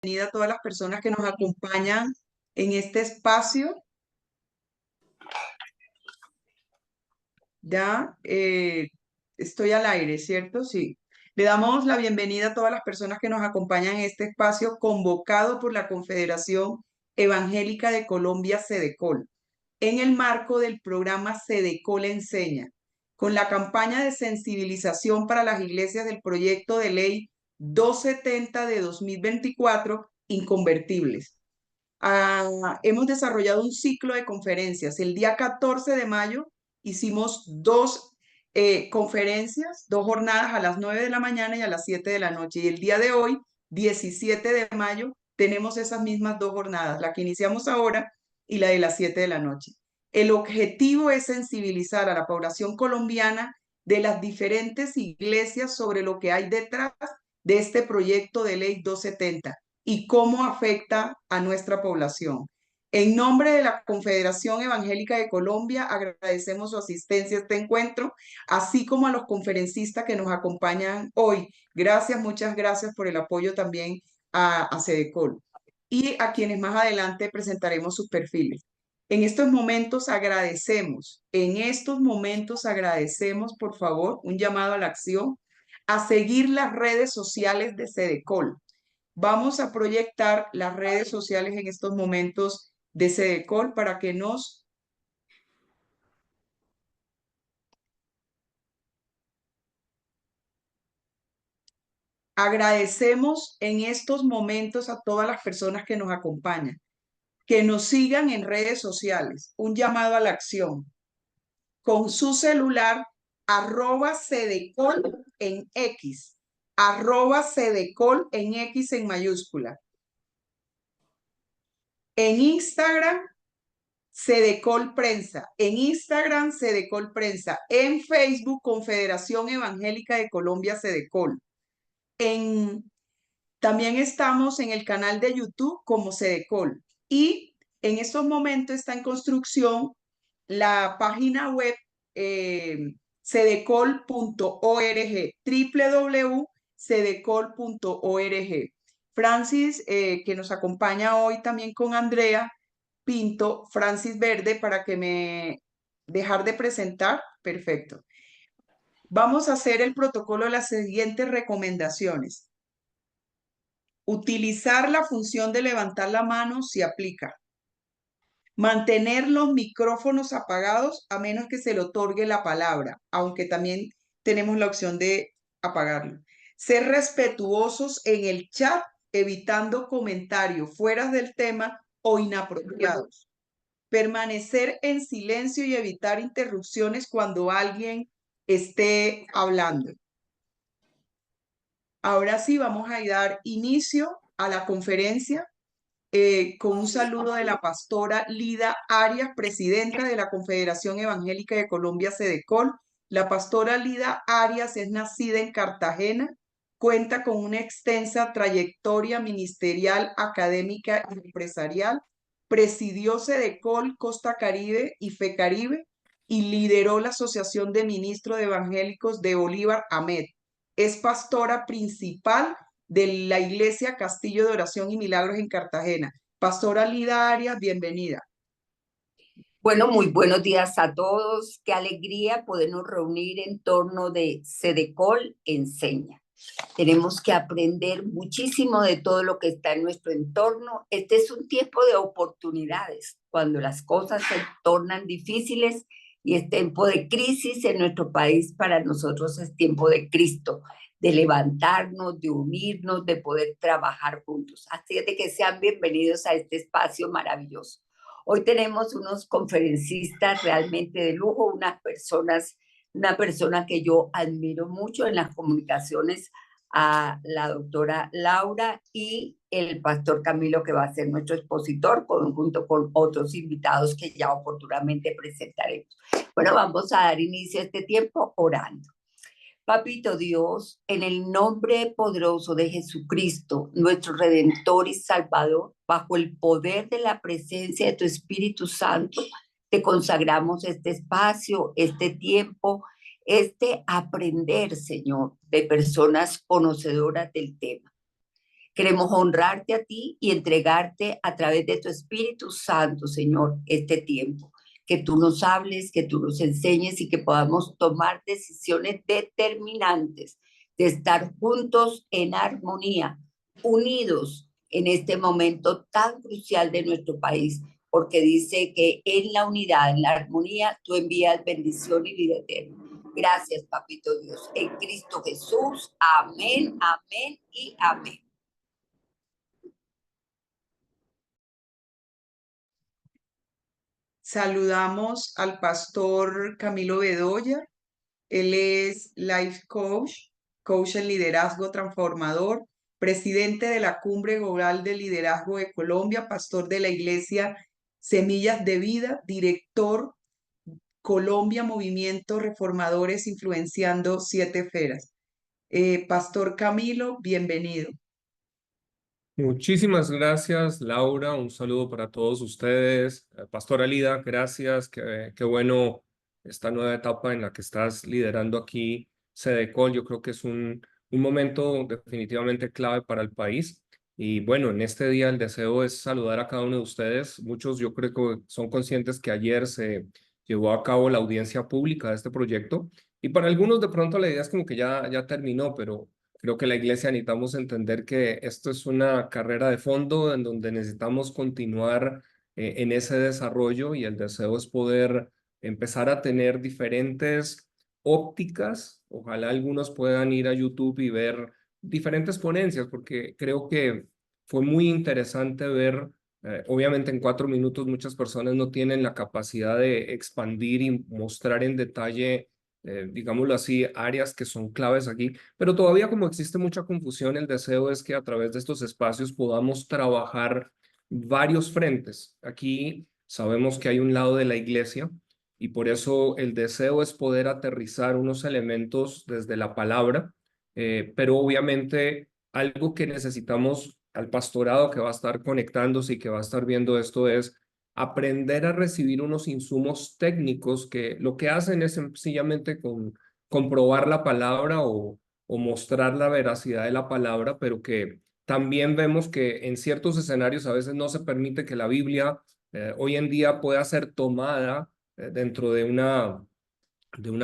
bienvenida a todas las personas que nos acompañan en este espacio. Ya estoy al aire, ¿cierto? Sí. Le damos la bienvenida a todas las personas que nos acompañan en este espacio convocado por la Confederación Evangélica de Colombia, Sedecol, en el marco del programa Sedecol Enseña, con la campaña de sensibilización para las iglesias del proyecto de ley 270 de 2024, Inconvertibles. Hemos desarrollado un ciclo de conferencias. El día 14 de mayo hicimos dos conferencias, dos jornadas a las 9 de la mañana y a las 7 de la noche. Y el día de hoy, 17 de mayo, tenemos esas mismas dos jornadas, la que iniciamos ahora y la de las 7 de la noche. El objetivo es sensibilizar a la población colombiana de las diferentes iglesias sobre lo que hay detrás de este proyecto de ley 270 y cómo afecta a nuestra población. En nombre de la Confederación Evangélica de Colombia, agradecemos su asistencia a este encuentro, así como a los conferencistas que nos acompañan hoy. Gracias, muchas gracias por el apoyo también a Sedecol y a quienes más adelante presentaremos sus perfiles. En estos momentos agradecemos, por favor, un llamado a la acción, a seguir las redes sociales de Sedecol. Vamos a proyectar las redes sociales en estos momentos de Sedecol para que nos agradecemos en estos momentos a todas las personas que nos acompañan, que nos sigan en redes sociales. Un llamado a la acción. Con su celular, @Sedecol en X, @Sedecol en X en mayúscula. En Instagram, Sedecol Prensa, en Instagram, Sedecol Prensa, en Facebook, Confederación Evangélica de Colombia, Sedecol. También estamos en el canal de YouTube como Sedecol. Y en estos momentos está en construcción la página web sedecol.org, www.sedecol.org. Francis, que nos acompaña hoy también con Andrea Pinto, Francis Verde, para que me dejar de presentar. Perfecto. Vamos a hacer el protocolo de las siguientes recomendaciones. Utilizar la función de levantar la mano si aplica. Mantener los micrófonos apagados a menos que se le otorgue la palabra, aunque también tenemos la opción de apagarlo. Ser respetuosos en el chat, evitando comentarios fuera del tema o inapropiados. Permanecer en silencio y evitar interrupciones cuando alguien esté hablando. Ahora sí, vamos a dar inicio a la conferencia con un saludo de la pastora Lida Arias, presidenta de la Confederación Evangélica de Colombia, Sedecol. La pastora Lida Arias es nacida en Cartagena, cuenta con una extensa trayectoria ministerial, académica y empresarial. Presidió Sedecol, Costa Caribe y FECaribe y lideró la Asociación de Ministros Evangélicos de Bolívar, AMED. Es pastora principal de la Iglesia Castillo de Oración y Milagros en Cartagena. Pastora Lida Arias, bienvenida. Bueno, muy buenos días a todos. Qué alegría podernos reunir en torno de Sedecol Enseña. Tenemos que aprender muchísimo de todo lo que está en nuestro entorno. Este es un tiempo de oportunidades, cuando las cosas se tornan difíciles y es tiempo de crisis en nuestro país. Para nosotros es tiempo de Cristo, de levantarnos, de unirnos, de poder trabajar juntos. Así de que sean bienvenidos a este espacio maravilloso. Hoy tenemos unos conferencistas realmente de lujo, una persona que yo admiro mucho en las comunicaciones, a la doctora Laura y el pastor Camilo, que va a ser nuestro expositor, junto con otros invitados que ya oportunamente presentaremos. Bueno, vamos a dar inicio a este tiempo orando. Papito Dios, en el nombre poderoso de Jesucristo, nuestro Redentor y Salvador, bajo el poder de la presencia de tu Espíritu Santo, te consagramos este espacio, este tiempo, este aprender, Señor, de personas conocedoras del tema. Queremos honrarte a ti y entregarte a través de tu Espíritu Santo, Señor, este tiempo. Que tú nos hables, que tú nos enseñes y que podamos tomar decisiones determinantes de estar juntos en armonía, unidos en este momento tan crucial de nuestro país, porque dice que en la unidad, en la armonía, tú envías bendición y vida eterna. Gracias, Papito Dios. En Cristo Jesús. Amén, amén y amén. Saludamos al pastor Camilo Bedoya. Él es Life Coach, coach en liderazgo transformador, presidente de la Cumbre Global de Liderazgo de Colombia, pastor de la Iglesia Semillas de Vida, director Colombia Movimiento Reformadores Influenciando Siete Esferas. Pastor Camilo, bienvenido. Muchísimas gracias, Laura. Un saludo para todos ustedes. Pastora Lida, gracias. Qué bueno esta nueva etapa en la que estás liderando aquí Sedecol. Yo creo que es un momento definitivamente clave para el país. Y bueno, en este día el deseo es saludar a cada uno de ustedes. Muchos yo creo que son conscientes que ayer se llevó a cabo la audiencia pública de este proyecto. Y para algunos de pronto la idea es como que ya terminó, pero creo que la iglesia necesitamos entender que esto es una carrera de fondo en donde necesitamos continuar en ese desarrollo, y el deseo es poder empezar a tener diferentes ópticas. Ojalá algunos puedan ir a YouTube y ver diferentes ponencias, porque creo que fue muy interesante ver, obviamente en 4 minutos muchas personas no tienen la capacidad de expandir y mostrar en detalle, digámoslo así, áreas que son claves aquí, pero todavía como existe mucha confusión, el deseo es que a través de estos espacios podamos trabajar varios frentes. Aquí sabemos que hay un lado de la iglesia y por eso el deseo es poder aterrizar unos elementos desde la palabra, pero obviamente algo que necesitamos al pastorado que va a estar conectándose y que va a estar viendo esto es aprender a recibir unos insumos técnicos que lo que hacen es sencillamente comprobar la palabra o mostrar la veracidad de la palabra, pero que también vemos que en ciertos escenarios a veces no se permite que la Biblia hoy en día pueda ser tomada dentro de una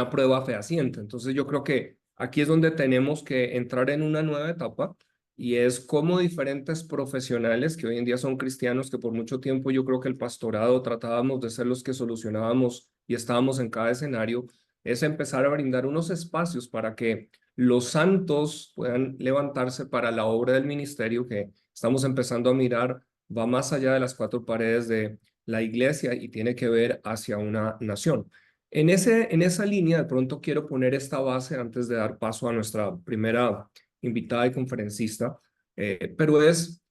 prueba fehaciente. Entonces yo creo que aquí es donde tenemos que entrar en una nueva etapa, y es como diferentes profesionales que hoy en día son cristianos, que por mucho tiempo yo creo que el pastorado tratábamos de ser los que solucionábamos y estábamos en cada escenario, es empezar a brindar unos espacios para que los santos puedan levantarse para la obra del ministerio que estamos empezando a mirar, va más allá de las cuatro paredes de la iglesia y tiene que ver hacia una nación. En esa línea, de pronto quiero poner esta base antes de dar paso a nuestra primera invitada y conferencista, pero es,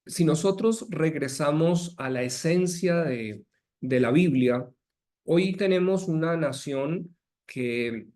si nosotros regresamos a la esencia de la Biblia, hoy tenemos una nación que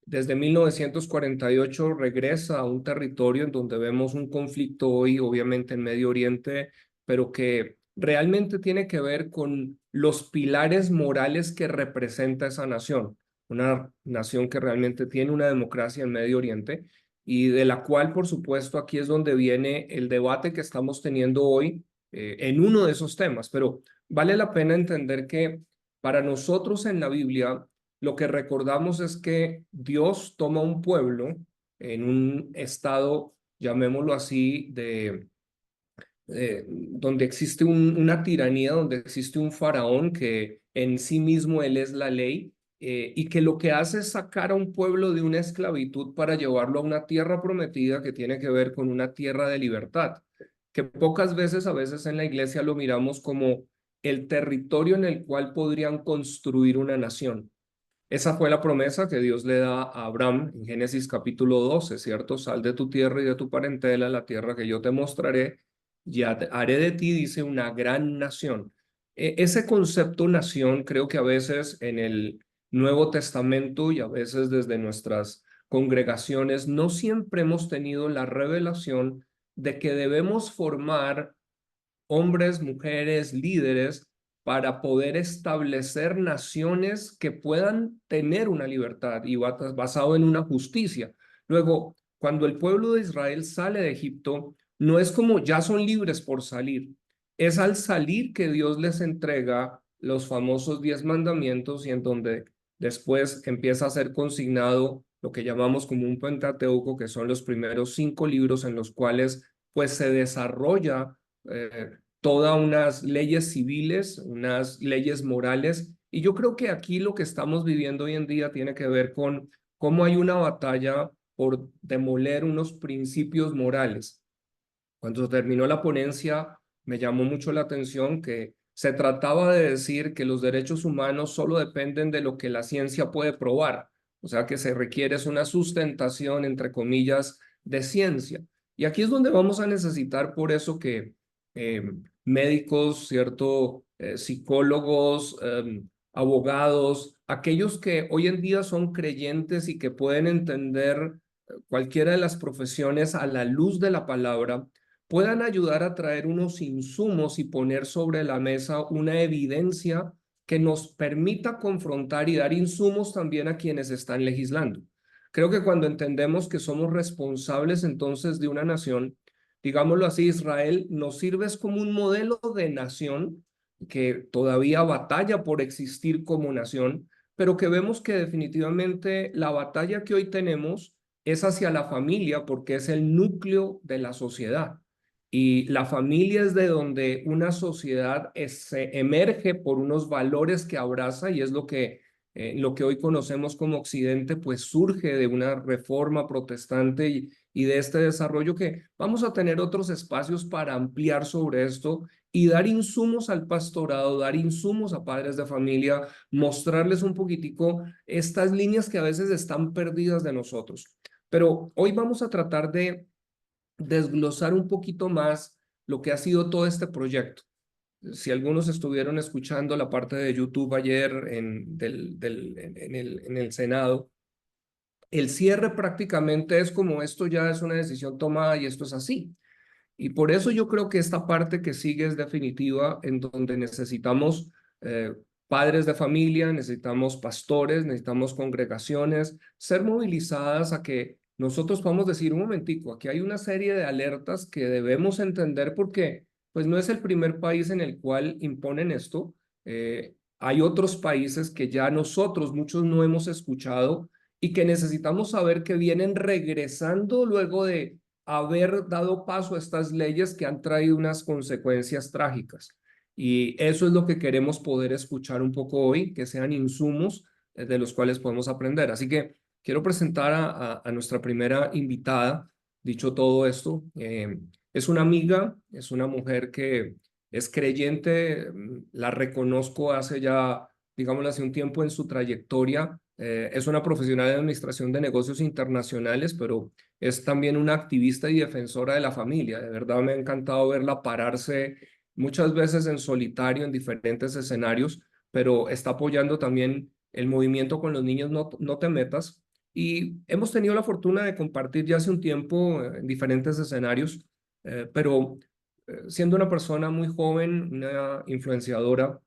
desde 1948 regresa a un territorio en donde vemos un conflicto hoy, obviamente en Medio Oriente, pero que realmente tiene que ver con los pilares morales que representa esa nación, una nación que realmente tiene una democracia en Medio Oriente y de la cual, por supuesto, aquí es donde viene el debate que estamos teniendo hoy en uno de esos temas, pero vale la pena entender que para nosotros en la Biblia lo que recordamos es que Dios toma un pueblo en un estado, llamémoslo así, donde existe una tiranía, donde existe un faraón que en sí mismo él es la ley, y que lo que hace es sacar a un pueblo de una esclavitud para llevarlo a una tierra prometida que tiene que ver con una tierra de libertad, que pocas veces, a veces en la iglesia lo miramos como el territorio en el cual podrían construir una nación. Esa fue la promesa que Dios le da a Abraham en Génesis capítulo 12, ¿cierto? Sal de tu tierra y de tu parentela, la tierra que yo te mostraré, y haré de ti, dice, una gran nación. Ese concepto nación creo que a veces en el Nuevo Testamento y a veces desde nuestras congregaciones no siempre hemos tenido la revelación de que debemos formar hombres, mujeres, líderes para poder establecer naciones que puedan tener una libertad y basado en una justicia. Luego, cuando el pueblo de Israel sale de Egipto, no es como ya son libres por salir, es al salir que Dios les entrega los famosos 10 mandamientos y en donde después empieza a ser consignado lo que llamamos como un Pentateuco, que son los primeros 5 libros en los cuales pues se desarrolla todas unas leyes civiles, unas leyes morales. Y yo creo que aquí lo que estamos viviendo hoy en día tiene que ver con cómo hay una batalla por demoler unos principios morales. Cuando terminó la ponencia, me llamó mucho la atención que se trataba de decir que los derechos humanos solo dependen de lo que la ciencia puede probar. O sea, que se requiere es una sustentación, entre comillas, de ciencia. Y aquí es donde vamos a necesitar por eso que eh, médicos, ¿cierto? Psicólogos, abogados, aquellos que hoy en día son creyentes y que pueden entender cualquiera de las profesiones a la luz de la palabra, puedan ayudar a traer unos insumos y poner sobre la mesa una evidencia que nos permita confrontar y dar insumos también a quienes están legislando. Creo que cuando entendemos que somos responsables entonces de una nación, digámoslo así, Israel nos sirve como un modelo de nación que todavía batalla por existir como nación, pero que vemos que definitivamente la batalla que hoy tenemos es hacia la familia porque es el núcleo de la sociedad. Y la familia es de donde una sociedad se emerge por unos valores que abraza y es lo que hoy conocemos como Occidente, pues surge de una reforma protestante y de este desarrollo que vamos a tener otros espacios para ampliar sobre esto y dar insumos al pastorado, dar insumos a padres de familia, mostrarles un poquitico estas líneas que a veces están perdidas de nosotros. Pero hoy vamos a tratar de desglosar un poquito más lo que ha sido todo este proyecto. Si algunos estuvieron escuchando la parte de YouTube ayer en el Senado, el cierre prácticamente es como esto ya es una decisión tomada y esto es así. Y por eso yo creo que esta parte que sigue es definitiva, en donde necesitamos padres de familia, necesitamos pastores, necesitamos congregaciones, ser movilizadas a que nosotros podamos decir, un momentico, aquí hay una serie de alertas que debemos entender porque pues no es el primer país en el cual imponen esto. Hay otros países que ya nosotros, muchos no hemos escuchado y que necesitamos saber que vienen regresando luego de haber dado paso a estas leyes que han traído unas consecuencias trágicas. Y eso es lo que queremos poder escuchar un poco hoy, que sean insumos de los cuales podemos aprender. Así que quiero presentar a nuestra primera invitada. Dicho todo esto, es una amiga, es una mujer que es creyente, la reconozco hace ya, digámoslo hace un tiempo en su trayectoria. Es una profesional de administración de negocios internacionales, pero es también una activista y defensora de la familia. De verdad me ha encantado verla pararse muchas veces en solitario en diferentes escenarios, pero está apoyando también el movimiento con los niños No Te Metas. Y hemos tenido la fortuna de compartir ya hace un tiempo en diferentes escenarios, pero siendo una persona muy joven, una influenciadora,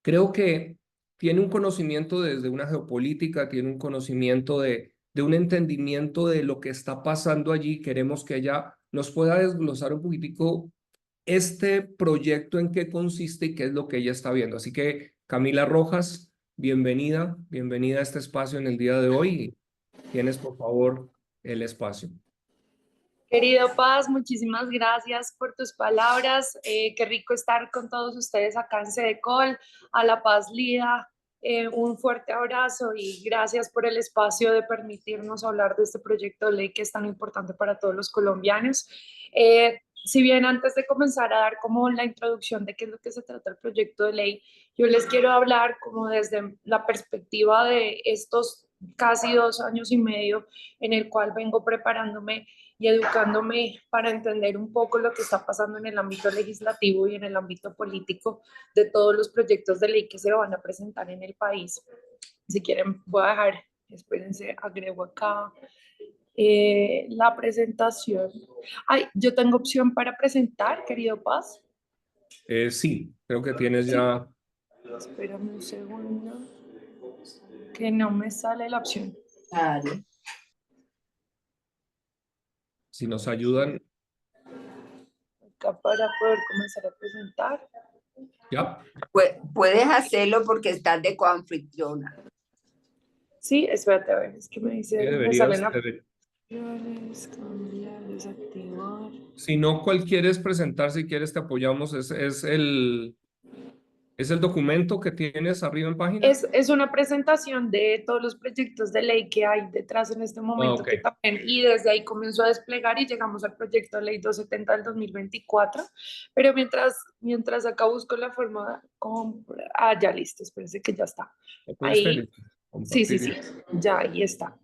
creo que tiene un conocimiento desde una geopolítica, tiene un conocimiento de un entendimiento de lo que está pasando allí. Queremos que ella nos pueda desglosar un poquitico este proyecto en qué consiste y qué es lo que ella está viendo. Así que Camila Rojas, bienvenida, bienvenida a este espacio en el día de hoy. Tienes, por favor, el espacio. Querido Paz, muchísimas gracias por tus palabras. Qué rico estar con todos ustedes acá en Sedecol. A La Paz Lida, un fuerte abrazo y gracias por el espacio de permitirnos hablar de este proyecto de ley que es tan importante para todos los colombianos. Si bien antes de comenzar a dar como la introducción de qué es lo que se trata el proyecto de ley, yo les quiero hablar como desde la perspectiva de estos casi 2 años y medio en el cual vengo preparándome y educándome para entender un poco lo que está pasando en el ámbito legislativo y en el ámbito político de todos los proyectos de ley que se van a presentar en el país. Si quieren, voy a dejar, espérense, agrego acá la presentación. Ay, yo tengo opción para presentar, querido Paz. Sí, creo que tienes Sí. ya. Espérame un segundo, que no me sale la opción. Claro. Si nos ayudan. política para poder comenzar a presentar. ¿Ya? Puedes hacerlo porque estás de coanfitriona. Sí, espérate, a ver, es que me Sí, dice, me salen deberías. cambiar, desactivar. Si no, ¿cuál quieres presentar? Si quieres, te apoyamos. ¿Es el documento que tienes arriba en página? Es una presentación de todos los proyectos de ley que hay detrás en este momento, Ok. que también, y desde ahí comenzó a desplegar y llegamos al proyecto de ley 270 del 2024, pero mientras acá busco la forma, ya listo, espérense que ya está. ¿Me puedes Ahí, sí, compartir? ya ahí está.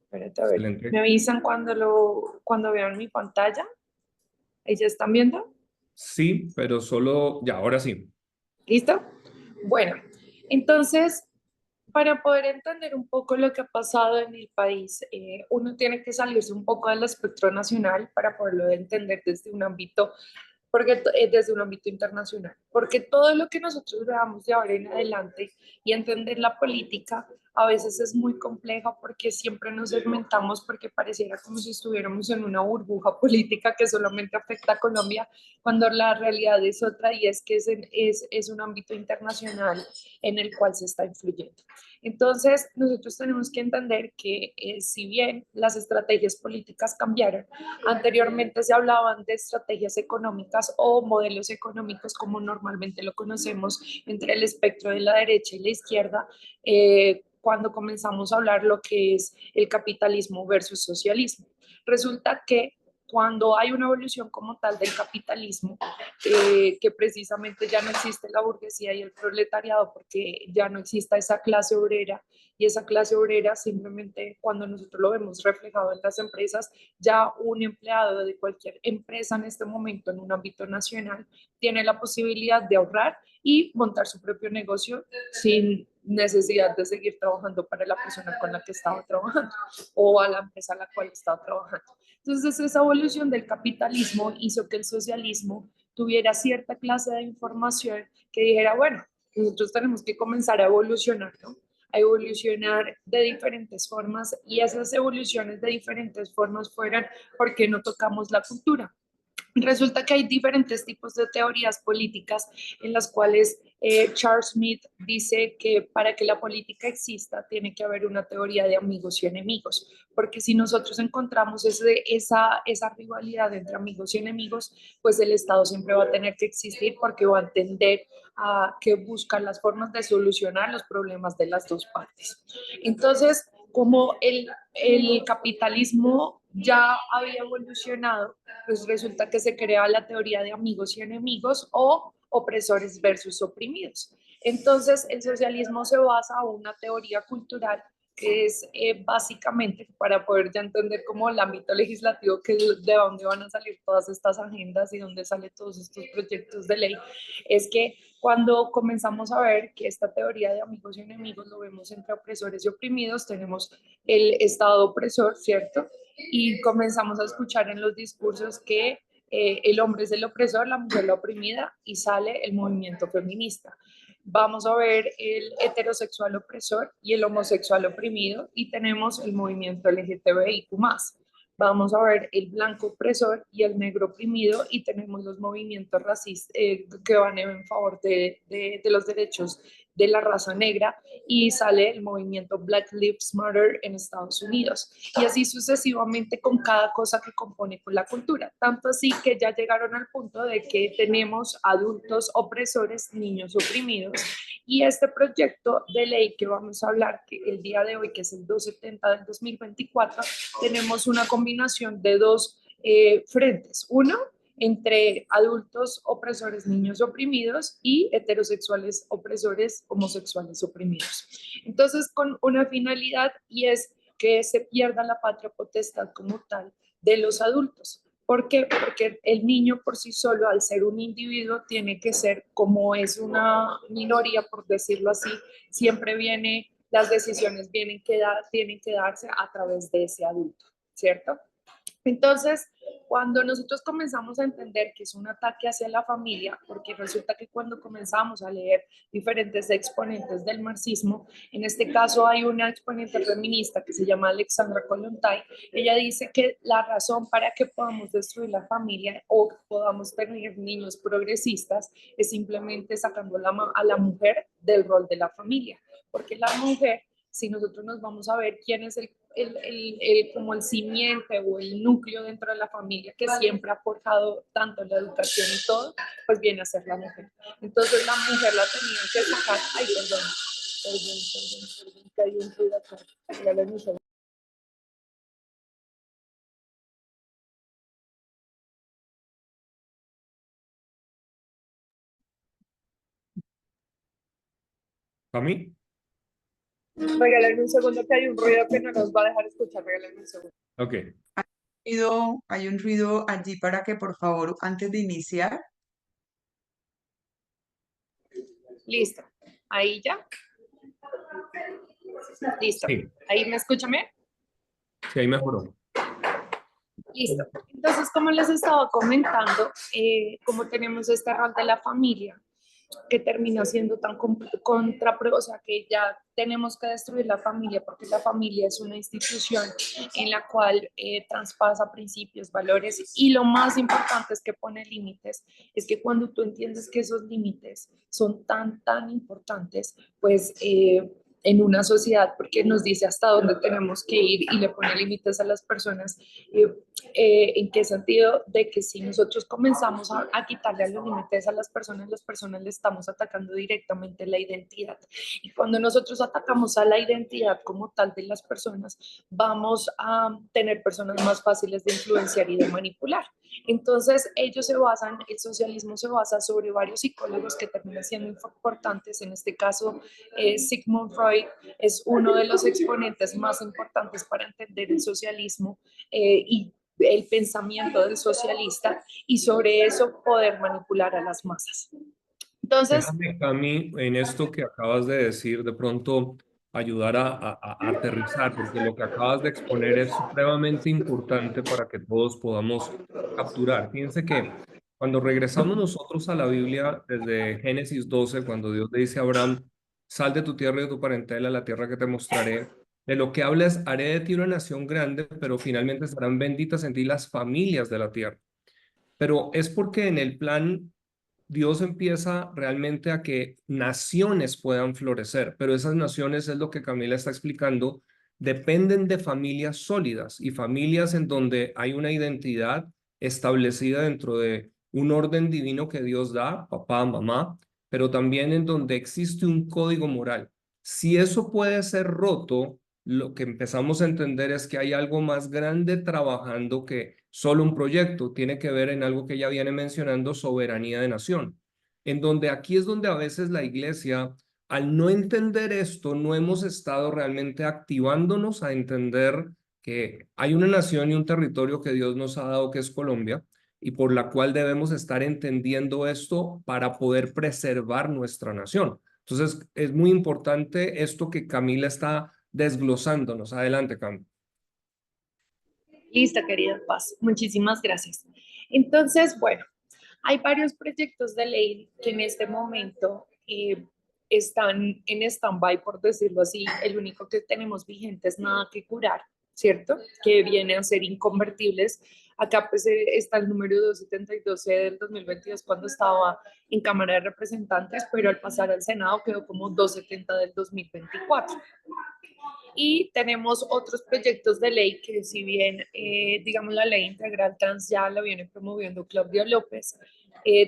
Espérate, a ver, Excelente. me avisan cuando vean mi pantalla. ¿Ahí ya están viendo? Sí, pero solo, ya, ahora sí. ¿Listo? Bueno, entonces, para poder entender un poco lo que ha pasado en el país, uno tiene que salirse un poco del espectro nacional para poderlo entender desde un ámbito desde un ámbito internacional, porque todo lo que nosotros veamos de ahora en adelante y entender la política a veces es muy compleja porque siempre nos segmentamos porque pareciera como si estuviéramos en una burbuja política que solamente afecta a Colombia, cuando la realidad es otra y es que es un ámbito internacional en el cual se está influyendo. Entonces, nosotros tenemos que entender que si bien las estrategias políticas cambiaron, anteriormente se hablaban de estrategias económicas o modelos económicos como normalmente lo conocemos entre el espectro de la derecha y la izquierda, cuando comenzamos a hablar lo que es el capitalismo versus socialismo. Resulta que cuando hay una evolución como tal del capitalismo, que precisamente ya no existe la burguesía y el proletariado porque ya no existe esa clase obrera, y esa clase obrera simplemente cuando nosotros lo vemos reflejado en las empresas, ya un empleado de cualquier empresa en este momento en un ámbito nacional tiene la posibilidad de ahorrar y montar su propio negocio sin necesidad de seguir trabajando para la persona con la que estaba trabajando o a la empresa a la cual estaba trabajando. Entonces, esa evolución del capitalismo hizo que el socialismo tuviera cierta clase de información que dijera, bueno, nosotros tenemos que comenzar a evolucionar, ¿no? A evolucionar de diferentes formas, y esas evoluciones de diferentes formas fueron porque no tocamos la cultura. Resulta que hay diferentes tipos de teorías políticas en las cuales Charles Smith dice que para que la política exista tiene que haber una teoría de amigos y enemigos, porque si nosotros encontramos esa rivalidad entre amigos y enemigos, pues el Estado siempre va a tener que existir porque va a tender a que buscan las formas de solucionar los problemas de las dos partes. Entonces, como el capitalismo ya había evolucionado, pues resulta que se crea la teoría de amigos y enemigos o opresores versus oprimidos. Entonces, el socialismo se basa en una teoría cultural que es básicamente, para poder ya entender como el ámbito legislativo, que de dónde van a salir todas estas agendas y dónde salen todos estos proyectos de ley, es que cuando comenzamos a ver que esta teoría de amigos y enemigos lo vemos entre opresores y oprimidos, tenemos el Estado opresor, ¿cierto? Y comenzamos a escuchar en los discursos que el hombre es el opresor, la mujer la oprimida, y sale el movimiento feminista. Vamos a ver el heterosexual opresor y el homosexual oprimido, y tenemos el movimiento LGTBIQ+. Vamos a ver el blanco opresor y el negro oprimido, y tenemos los movimientos racistas que van en favor de los derechos de la raza negra, y sale el movimiento Black Lives Matter en Estados Unidos, y así sucesivamente con cada cosa que compone con la cultura, tanto así que ya llegaron al punto de que tenemos adultos opresores, niños oprimidos, y este proyecto de ley que vamos a hablar que el día de hoy, que es el 270 del 2024, tenemos una combinación de dos frentes. Uno, entre adultos opresores, niños oprimidos, y heterosexuales opresores, homosexuales oprimidos. Entonces, con una finalidad, y es que se pierda la patria potestad como tal de los adultos. ¿Por qué? Porque el niño por sí solo, al ser un individuo, tiene que ser, como es una minoría, por decirlo así, siempre las decisiones tienen que darse a través de ese adulto, ¿cierto? Entonces, cuando nosotros comenzamos a entender que es un ataque hacia la familia, porque resulta que cuando comenzamos a leer diferentes exponentes del marxismo, en este caso hay una exponente feminista que se llama Alexandra Kollontai, ella dice que la razón para que podamos destruir la familia o podamos tener niños progresistas es simplemente sacando a la mujer del rol de la familia, porque la mujer, si nosotros nos vamos a ver quién es como el simiente o el núcleo dentro de la familia que siempre ha forjado tanto la educación y todo, pues viene a ser la mujer. Entonces la mujer la tenían que sacar. Ay, perdón, que hay un ruido acá. Ya lo dije. ¿A mí? Regálame un segundo que hay un ruido que no nos va a dejar escuchar. Regálame un segundo. Ok. Hay un ruido allí para que, por favor, antes de iniciar. Listo. Ahí ya. Listo. Sí, Ahí me escuchan bien. sí, ahí mejoró. Listo. Entonces, como les estaba comentando, como tenemos este rol de la familia, que termina siendo tan o sea, que ya tenemos que destruir la familia porque la familia es una institución en la cual traspasa principios, valores y lo más importante es que pone límites, es que cuando tú entiendes que esos límites son tan importantes, pues en una sociedad, porque nos dice hasta dónde tenemos que ir y le pone límites a las personas. ¿En qué sentido? De que si nosotros comenzamos a quitarle los límites a las personas le estamos atacando directamente la identidad. Y cuando nosotros atacamos a la identidad como tal de las personas, vamos a tener personas más fáciles de influenciar y de manipular. Entonces, el socialismo se basa sobre varios psicólogos que terminan siendo importantes. En este caso, Sigmund Freud es uno de los exponentes más importantes para entender el socialismo y el pensamiento del socialista y sobre eso poder manipular a las masas. Entonces, Déjame, Cami, en esto que acabas de decir, de pronto ayudar a aterrizar, porque lo que acabas de exponer es supremamente importante para que todos podamos capturar. Fíjense que cuando regresamos nosotros a la Biblia, desde Génesis 12, cuando Dios le dice a Abraham, sal de tu tierra y de tu parentela a la tierra que te mostraré, de lo que habla es, haré de ti una nación grande, pero finalmente serán benditas en ti las familias de la tierra. Pero es porque en el plan Dios empieza realmente a que naciones puedan florecer, pero esas naciones es lo que Camila está explicando, dependen de familias sólidas y familias en donde hay una identidad establecida dentro de un orden divino que Dios da, papá, mamá, pero también en donde existe un código moral. Si eso puede ser roto, lo que empezamos a entender es que hay algo más grande trabajando que solo un proyecto. Tiene que ver en algo que ya viene mencionando, soberanía de nación, en donde aquí es donde a veces la iglesia, al no entender esto, no hemos estado realmente activándonos a entender que hay una nación y un territorio que Dios nos ha dado, que es Colombia, y por la cual debemos estar entendiendo esto para poder preservar nuestra nación. Entonces, es muy importante esto que Camila está desglosándonos. Adelante, Cam. listo, querida Paz. Muchísimas gracias. Entonces, bueno, hay varios proyectos de ley que en este momento están en stand-by, por decirlo así. El único que tenemos vigente es nada que curar, ¿cierto? Que viene a ser inconvertibles. Acá pues está el número 272 del 2022 cuando estaba en Cámara de Representantes, pero al pasar al Senado quedó como 270 del 2024. Y tenemos otros proyectos de ley que si bien, digamos, la ley integral trans ya la viene promoviendo Claudia López,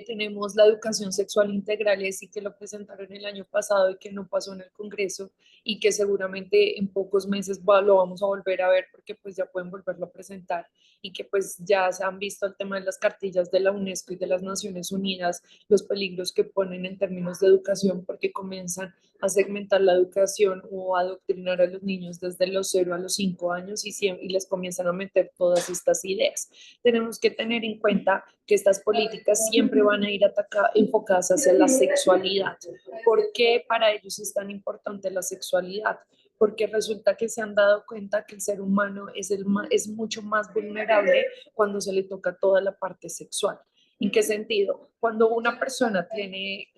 tenemos la educación sexual integral, sí que lo presentaron el año pasado y que no pasó en el Congreso y que seguramente en pocos meses lo vamos a volver a ver porque pues ya pueden volverlo a presentar y que pues ya se han visto el tema de las cartillas de la UNESCO y de las Naciones Unidas, los peligros que ponen en términos de educación porque comienzan a segmentar la educación o a adoctrinar a los niños desde los 0 a los 5 años y les comienzan a meter todas estas ideas. Tenemos que tener en cuenta que estas políticas siempre van a ir enfocadas hacia la sexualidad. ¿Por qué para ellos es tan importante la sexualidad? porque resulta que se han dado cuenta que el ser humano es mucho más vulnerable cuando se le toca toda la parte sexual. ¿En qué sentido? Cuando una persona tiene,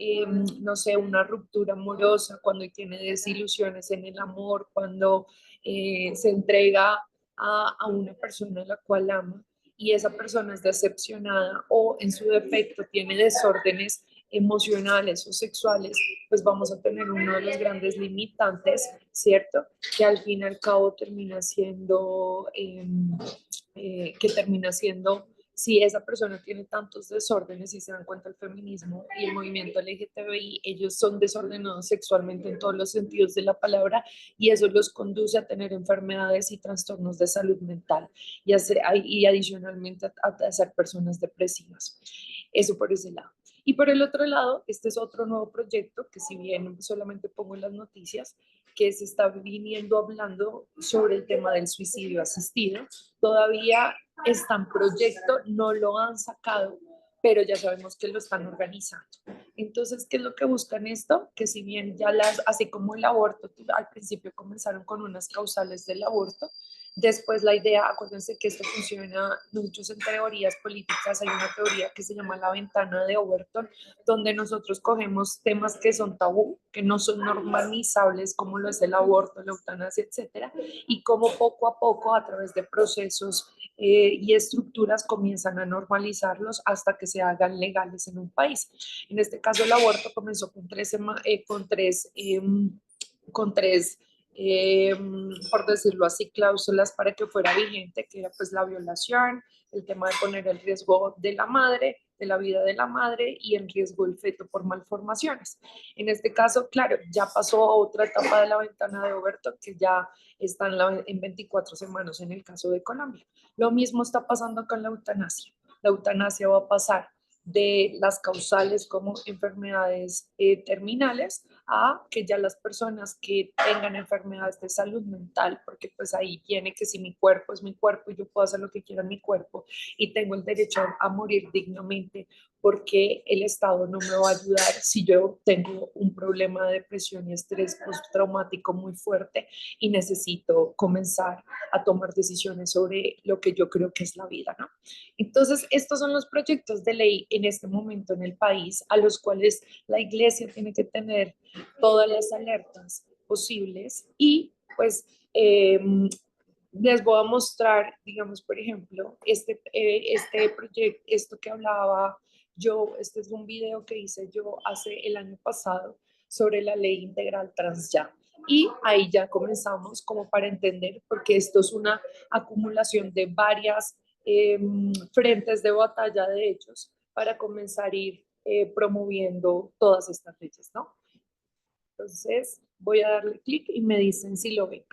no sé, una ruptura amorosa, cuando tiene desilusiones en el amor, cuando se entrega a una persona a la cual ama y esa persona es decepcionada o en su defecto tiene desórdenes emocionales o sexuales, pues vamos a tener uno de los grandes limitantes, ¿cierto? Que al fin y al cabo termina siendo, si esa persona tiene tantos desórdenes, y se dan cuenta el feminismo y el movimiento LGTBI, ellos son desordenados sexualmente en todos los sentidos de la palabra y eso los conduce a tener enfermedades y trastornos de salud mental y adicionalmente a ser personas depresivas. Eso por ese lado. Y por el otro lado, este es otro nuevo proyecto que si bien solamente pongo en las noticias, que se está viniendo hablando sobre el tema del suicidio asistido. Todavía está en proyecto, no lo han sacado, pero ya sabemos que lo están organizando. Entonces, ¿qué es lo que buscan esto? Que si bien ya así como el aborto, al principio comenzaron con unas causales del aborto, después la idea, acuérdense que esto funciona muchos en teorías políticas, hay una teoría que se llama la ventana de Overton, donde nosotros cogemos temas que son tabú, que no son normalizables, como lo es el aborto, la eutanasia, etcétera, y como poco a poco, a través de procesos y estructuras, comienzan a normalizarlos hasta que se hagan legales en un país. En este caso, el aborto comenzó con tres por decirlo así, cláusulas para que fuera vigente, que era pues la violación, el tema de poner el riesgo de la madre, de la vida de la madre y el riesgo del feto por malformaciones. En este caso, claro, ya pasó a otra etapa de la ventana de Overton, que ya está en 24 semanas en el caso de Colombia. Lo mismo está pasando con la eutanasia. La eutanasia va a pasar de las causales como enfermedades terminales a que ya las personas que tengan enfermedades de salud mental, porque pues ahí viene que si mi cuerpo es mi cuerpo y yo puedo hacer lo que quiera en mi cuerpo y tengo el derecho a morir dignamente, porque el Estado no me va a ayudar si yo tengo un problema de depresión y estrés postraumático muy fuerte y necesito comenzar a tomar decisiones sobre lo que yo creo que es la vida, ¿no? Entonces, estos son los proyectos de ley en este momento en el país a los cuales la iglesia tiene que tener todas las alertas posibles y pues les voy a mostrar, digamos, por ejemplo, este proyecto, esto que hablaba yo, este es un video que hice yo hace el año pasado sobre la ley integral trans ya. Y ahí ya comenzamos como para entender, porque esto es una acumulación de varias frentes de batalla de hechos para comenzar a ir promoviendo todas estas leyes, ¿no? Entonces voy a darle clic y me dicen si lo ven.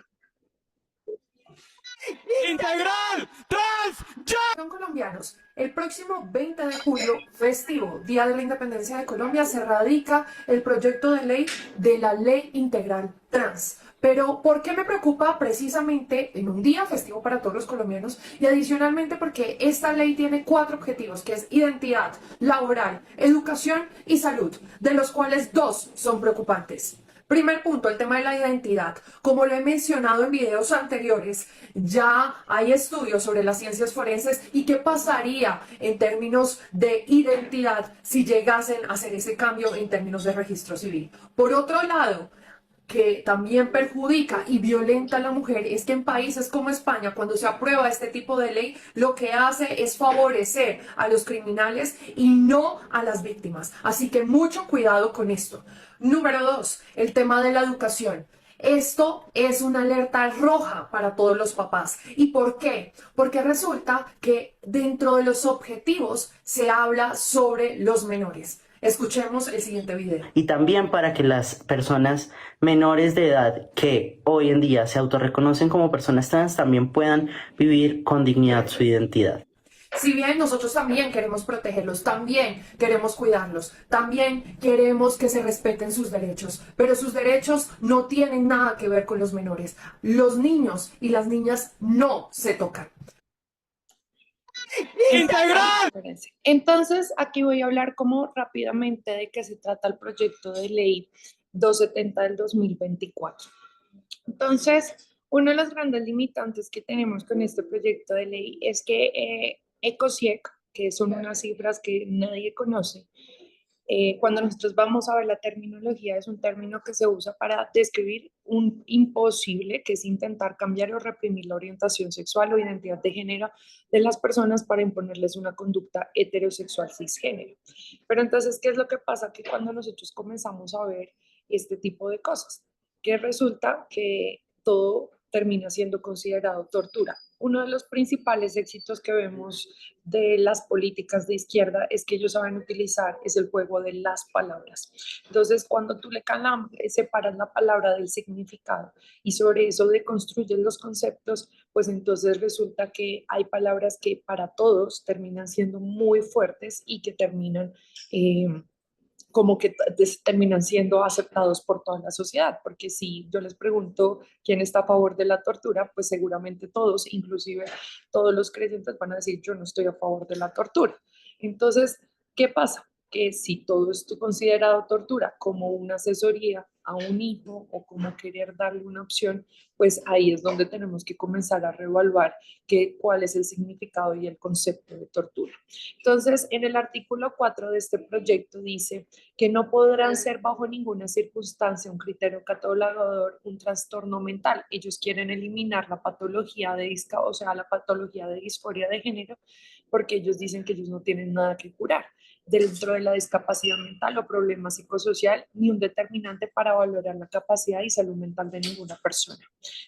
Integral Trans Ya. Son colombianos. El próximo 20 de julio, festivo, Día de la Independencia de Colombia, se radica el proyecto de ley de la Ley Integral Trans. Pero, ¿por qué me preocupa precisamente en un día festivo para todos los colombianos? Y adicionalmente porque esta ley tiene 4 objetivos, que es identidad, laboral, educación y salud, de los cuales 2 son preocupantes. Primer punto, el tema de la identidad. Como lo he mencionado en videos anteriores, ya hay estudios sobre las ciencias forenses y qué pasaría en términos de identidad si llegasen a hacer ese cambio en términos de registro civil. Por otro lado, que también perjudica y violenta a la mujer es que en países como España, cuando se aprueba este tipo de ley, lo que hace es favorecer a los criminales y no a las víctimas. Así que mucho cuidado con esto. Número 2, el tema de la educación. Esto es una alerta roja para todos los papás. ¿Y por qué? Porque resulta que dentro de los objetivos se habla sobre los menores. Escuchemos el siguiente video. Y también para que las personas menores de edad que hoy en día se autorreconocen como personas trans también puedan vivir con dignidad su identidad. Si bien nosotros también queremos protegerlos, también queremos cuidarlos, también queremos que se respeten sus derechos, pero sus derechos no tienen nada que ver con los menores. Los niños y las niñas no se tocan. Integral. Entonces, aquí voy a hablar como rápidamente de qué se trata el proyecto de ley 270 del 2024. Entonces, uno de los grandes limitantes que tenemos con este proyecto de ley es que ECOSIEC, que son unas cifras que nadie conoce, cuando nosotros vamos a ver la terminología, es un término que se usa para describir un imposible, que es intentar cambiar o reprimir la orientación sexual o identidad de género de las personas para imponerles una conducta heterosexual cisgénero. Pero entonces, ¿qué es lo que pasa? Que cuando nosotros comenzamos a ver este tipo de cosas, que resulta que todo termina siendo considerado tortura. Uno de los principales éxitos que vemos de las políticas de izquierda es que ellos saben utilizar es el juego de las palabras. Entonces, cuando tú le separas la palabra del significado y sobre eso deconstruyes los conceptos, pues entonces resulta que hay palabras que para todos terminan siendo muy fuertes y que terminan como que terminan siendo aceptados por toda la sociedad, porque si yo les pregunto quién está a favor de la tortura, pues seguramente todos, inclusive todos los creyentes van a decir yo no estoy a favor de la tortura. Entonces, ¿qué pasa? Que si todo esto considerado tortura como una asesoría a un hijo o como querer darle una opción, pues ahí es donde tenemos que comenzar a reevaluar cuál es el significado y el concepto de tortura. Entonces, en el artículo 4 de este proyecto dice que no podrán ser bajo ninguna circunstancia un criterio catalogador, un trastorno mental. Ellos quieren eliminar la patología de o sea, la patología de disforia de género, porque ellos dicen que ellos no tienen nada que curar dentro de la discapacidad mental o problema psicosocial, ni un determinante para valorar la capacidad y salud mental de ninguna persona.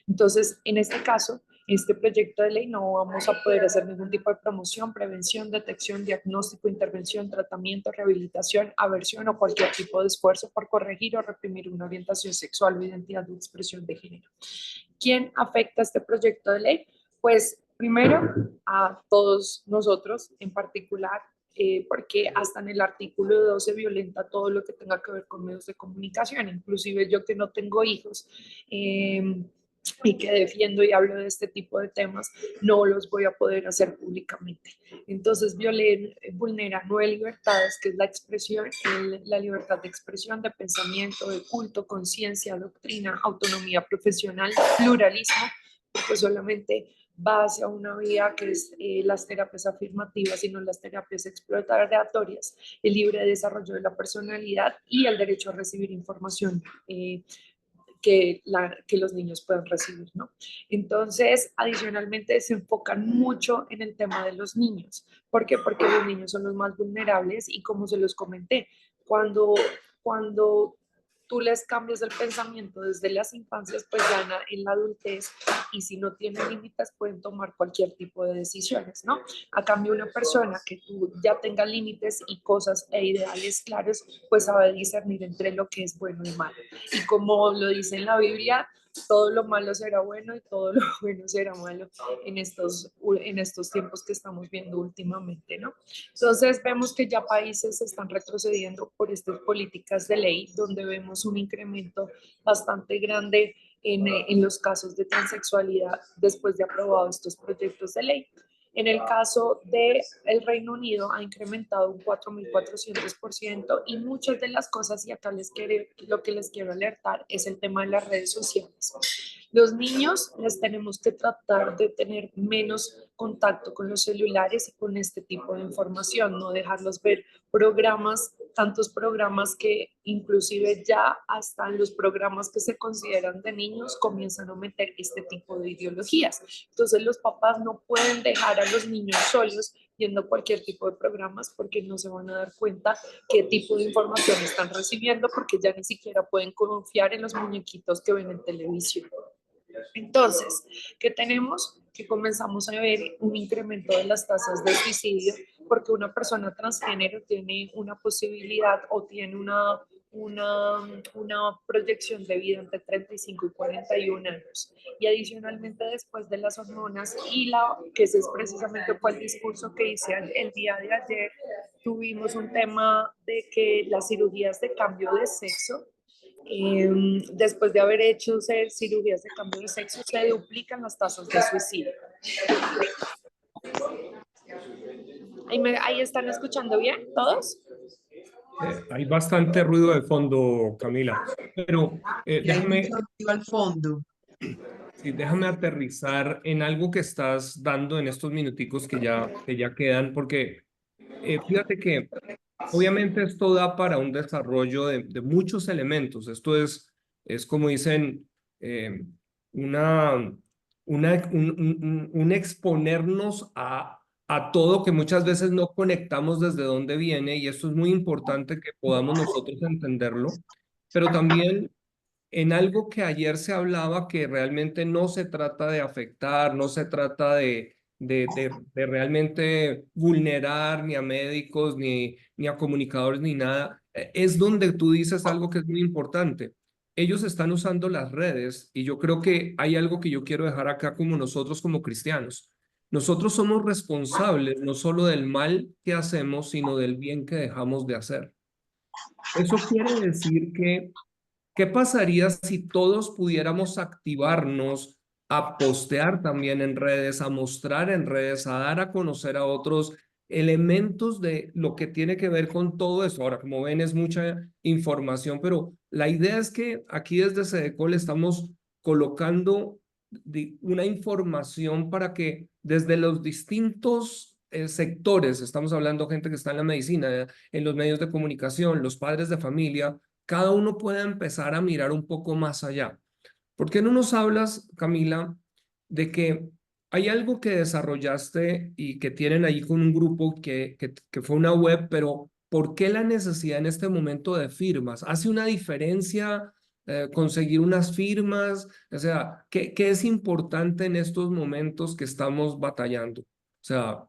Entonces, en este caso, este proyecto de ley no vamos a poder hacer ningún tipo de promoción, prevención, detección, diagnóstico, intervención, tratamiento, rehabilitación, aversión o cualquier tipo de esfuerzo por corregir o reprimir una orientación sexual o identidad o expresión de género. ¿Quién afecta este proyecto de ley? Pues primero a todos nosotros en particular, porque hasta en el artículo 12 violenta todo lo que tenga que ver con medios de comunicación, inclusive yo que no tengo hijos y que defiendo y hablo de este tipo de temas, no los voy a poder hacer públicamente. Entonces vulnera 9 libertades, que es la expresión, la libertad de expresión, de pensamiento, de culto, conciencia, doctrina, autonomía profesional, pluralismo, porque solamente va hacia una vía que es las terapias afirmativas y no las terapias exploratorias, el libre desarrollo de la personalidad y el derecho a recibir información que los niños puedan recibir, ¿no? Entonces, adicionalmente se enfocan mucho en el tema de los niños. ¿Por qué? Porque los niños son los más vulnerables y como se los comenté, cuando tú les cambias el pensamiento desde las infancias, pues ya en la adultez, y si no tienen límites pueden tomar cualquier tipo de decisiones, ¿no? A cambio, una persona que tú ya tenga límites y cosas e ideales claros, pues sabe discernir entre lo que es bueno y malo. Y como lo dice en la Biblia, todo lo malo será bueno y todo lo bueno será malo en estos tiempos que estamos viendo últimamente, ¿no? Entonces vemos que ya países están retrocediendo por estas políticas de ley, donde vemos un incremento bastante grande en los casos de transexualidad después de aprobados estos proyectos de ley. En el caso del Reino Unido ha incrementado un 4.400% y muchas de las cosas, y acá lo que les quiero alertar, es el tema de las redes sociales. Los niños les tenemos que tratar de tener menos contacto con los celulares y con este tipo de información, no dejarlos ver tantos programas que inclusive ya hasta los programas que se consideran de niños comienzan a meter este tipo de ideologías. Entonces los papás no pueden dejar a los niños solos viendo cualquier tipo de programas porque no se van a dar cuenta qué tipo de información están recibiendo, porque ya ni siquiera pueden confiar en los muñequitos que ven en televisión. Entonces, ¿qué tenemos? Que comenzamos a ver un incremento de las tasas de suicidio porque una persona transgénero tiene una posibilidad o tiene una proyección de vida entre 35 y 41 años. Y adicionalmente, después de las hormonas que ese es precisamente fue el discurso que hice el día de ayer, tuvimos un tema de que las cirugías de cambio de sexo, después de haber hecho cirugías de cambio de sexo, se duplican las tasas de suicidio. ¿Ahí están escuchando bien todos? Hay bastante ruido de fondo, Camila, pero déjame... Al fondo. Sí, déjame aterrizar en algo que estás dando en estos minuticos que ya quedan, porque fíjate que obviamente esto da para un desarrollo de muchos elementos. Esto es como dicen, eh, una, un exponernos a todo que muchas veces no conectamos desde dónde viene, y esto es muy importante que podamos nosotros entenderlo, pero también en algo que ayer se hablaba, que realmente no se trata de afectar, no se trata de realmente vulnerar ni a médicos, ni a comunicadores, ni nada. Es donde tú dices algo que es muy importante. Ellos están usando las redes, y yo creo que hay algo que yo quiero dejar acá como nosotros como cristianos. Nosotros somos responsables no solo del mal que hacemos, sino del bien que dejamos de hacer. Eso quiere decir que ¿qué pasaría si todos pudiéramos activarnos a postear también en redes, a mostrar en redes, a dar a conocer a otros elementos de lo que tiene que ver con todo eso? Ahora, como ven, es mucha información, pero la idea es que aquí desde Sedecol estamos colocando una información para que desde los distintos sectores, estamos hablando gente que está en la medicina, en los medios de comunicación, los padres de familia, cada uno pueda empezar a mirar un poco más allá. ¿Por qué no nos hablas, Camila, de que hay algo que desarrollaste y que tienen ahí con un grupo que fue una web, pero ¿por qué la necesidad en este momento de firmas? ¿Hace una diferencia conseguir unas firmas? O sea, ¿qué es importante en estos momentos que estamos batallando? O sea,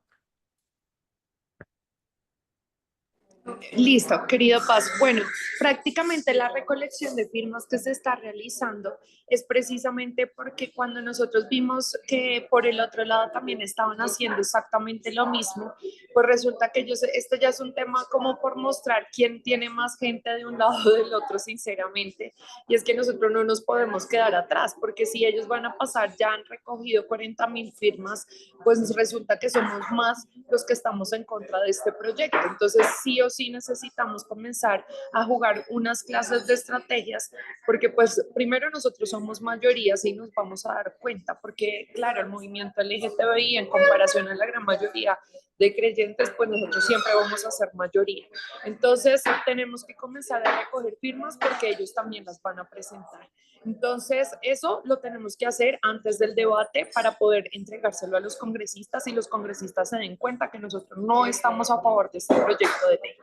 Listo, querido Paz. Bueno, prácticamente la recolección de firmas que se está realizando es precisamente porque cuando nosotros vimos que por el otro lado también estaban haciendo exactamente lo mismo, pues resulta que esto ya es un tema como por mostrar quién tiene más gente de un lado o del otro, sinceramente, y es que nosotros no nos podemos quedar atrás, porque si ellos van a pasar, ya han recogido 40.000 firmas, pues resulta que somos más los que estamos en contra de este proyecto. Entonces, sí o sí necesitamos comenzar a jugar unas clases de estrategias, porque pues primero nosotros somos mayorías y nos vamos a dar cuenta, porque claro, el movimiento LGTBI en comparación a la gran mayoría de creyentes, pues nosotros siempre vamos a ser mayoría. Entonces, tenemos que comenzar a recoger firmas porque ellos también las van a presentar. Entonces, eso lo tenemos que hacer antes del debate para poder entregárselo a los congresistas y los congresistas se den cuenta que nosotros no estamos a favor de este proyecto de ley.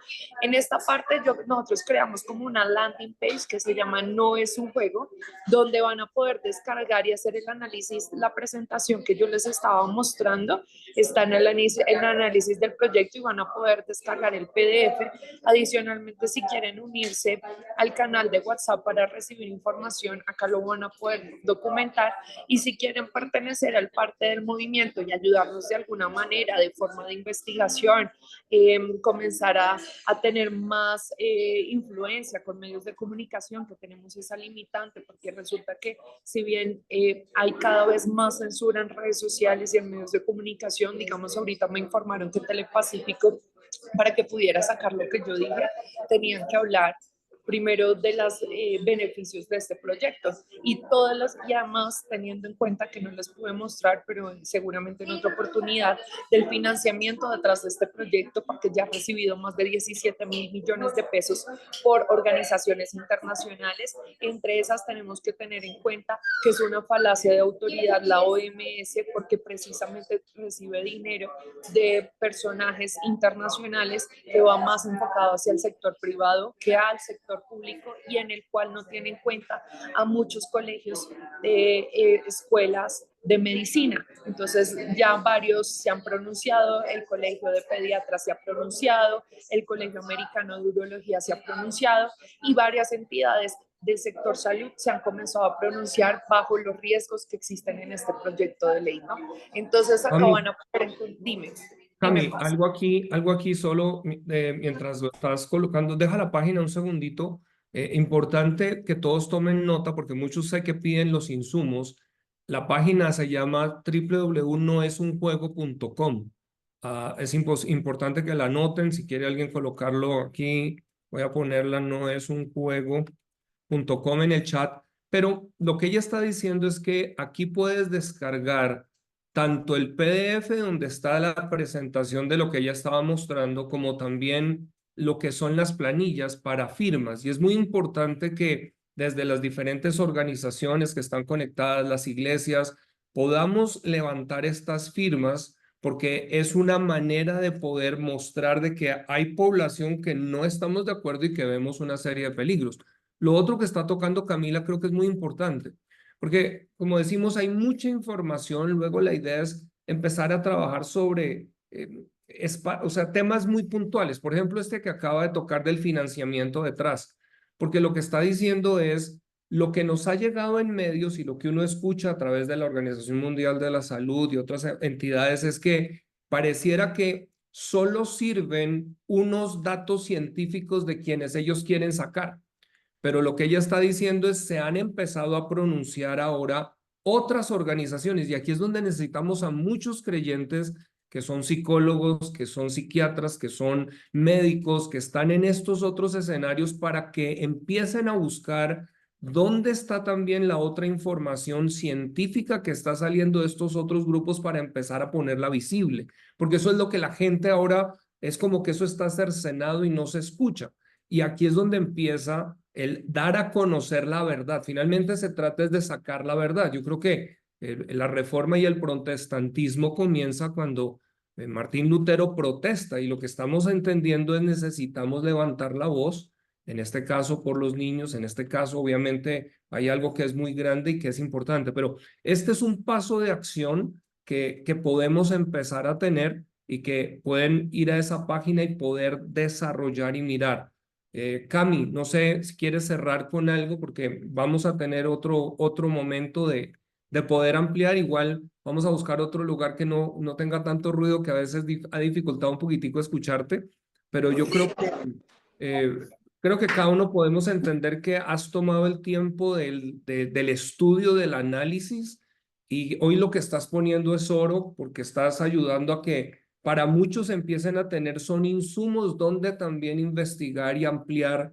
En esta parte, nosotros creamos como una landing page que se llama No es un juego, donde van a poder descargar y hacer el análisis, la presentación que yo les estaba mostrando, está en el análisis del proyecto y van a poder descargar el PDF. Adicionalmente, si quieren unirse al canal de WhatsApp para recibir información, acá lo van a poder documentar, y si quieren pertenecer al parte del movimiento y ayudarnos de alguna manera de forma de investigación, comenzar a tener más influencia con medios de comunicación, que tenemos esa limitante, porque resulta que si bien hay cada vez más censura en redes sociales y en medios de comunicación, digamos ahorita me informaron que Telepacífico, para que pudiera sacar lo que yo dije, tenían que hablar primero de los beneficios de este proyecto y todas las llamas, teniendo en cuenta que no les pude mostrar, pero seguramente en otra oportunidad, del financiamiento detrás de este proyecto, porque ya ha recibido más de 17.000 millones de pesos por organizaciones internacionales. Entre esas tenemos que tener en cuenta que es una falacia de autoridad la OMS, porque precisamente recibe dinero de personajes internacionales que va más enfocado hacia el sector privado que al sector público, y en el cual no tiene en cuenta a muchos colegios de escuelas de medicina. Entonces ya varios se han pronunciado, el Colegio de Pediatras se ha pronunciado, el Colegio Americano de Urología se ha pronunciado, y varias entidades del sector salud se han comenzado a pronunciar bajo los riesgos que existen en este proyecto de ley, ¿no? Entonces acá van a poder, dime. Cami, algo aquí solo mientras lo estás colocando, deja la página un segundito. Importante que todos tomen nota porque muchos sé que piden los insumos. La página se llama www.noesunjuego.com. Es importante que la anoten. Si quiere alguien colocarlo aquí, voy a ponerla noesunjuego.com en el chat. pero lo que ella está diciendo es que aquí puedes descargar tanto el PDF donde está la presentación de lo que ella estaba mostrando, como también lo que son las planillas para firmas. Y es muy importante que desde las diferentes organizaciones que están conectadas, las iglesias, podamos levantar estas firmas, porque es una manera de poder mostrar de que hay población que no estamos de acuerdo y que vemos una serie de peligros. Lo otro que está tocando Camila creo que es muy importante, porque como decimos, hay mucha información, luego la idea es empezar a trabajar sobre o sea, temas muy puntuales. Por ejemplo, este que acaba de tocar del financiamiento detrás, porque lo que está diciendo es lo que nos ha llegado en medios y lo que uno escucha a través de la Organización Mundial de la Salud y otras entidades es que pareciera que solo sirven unos datos científicos de quienes ellos quieren sacar. Pero lo que ella está diciendo es se han empezado a pronunciar ahora otras organizaciones, y aquí es donde necesitamos a muchos creyentes que son psicólogos, que son psiquiatras, que son médicos, que están en estos otros escenarios para que empiecen a buscar dónde está también la otra información científica que está saliendo de estos otros grupos para empezar a ponerla visible, porque eso es lo que la gente ahora es como que eso está cercenado y no se escucha. Y aquí es donde empieza el dar a conocer la verdad. Finalmente se trata de sacar la verdad. Yo creo que la reforma y el protestantismo comienza cuando Martín Lutero protesta, y lo que estamos entendiendo es necesitamos levantar la voz, en este caso por los niños, en este caso obviamente hay algo que es muy grande y que es importante, pero este es un paso de acción que podemos empezar a tener y que pueden ir a esa página y poder desarrollar y mirar. Cami, no sé si quieres cerrar con algo porque vamos a tener otro momento de poder ampliar. Igual vamos a buscar otro lugar que no tenga tanto ruido, que a veces ha dificultado un poquitico escucharte, pero yo creo que cada uno podemos entender que has tomado el tiempo del estudio, del análisis, y hoy lo que estás poniendo es oro porque estás ayudando a que para muchos empiecen a tener son insumos donde también investigar y ampliar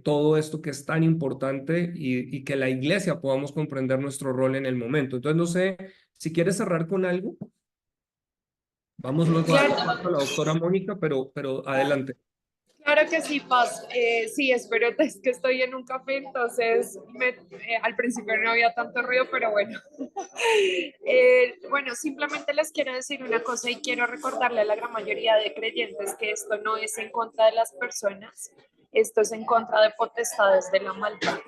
todo esto que es tan importante, y que la iglesia podamos comprender nuestro rol en el momento. Entonces, no sé si quieres cerrar con algo. Vamos luego a Claro, la doctora Mónica, pero adelante. claro que sí, Paz. Sí, espero, es que estoy en un café, entonces al principio no había tanto ruido, pero bueno. Bueno, simplemente les quiero decir una cosa y quiero recordarle a la gran mayoría de creyentes que esto no es en contra de las personas, esto es en contra de potestades de la maldad.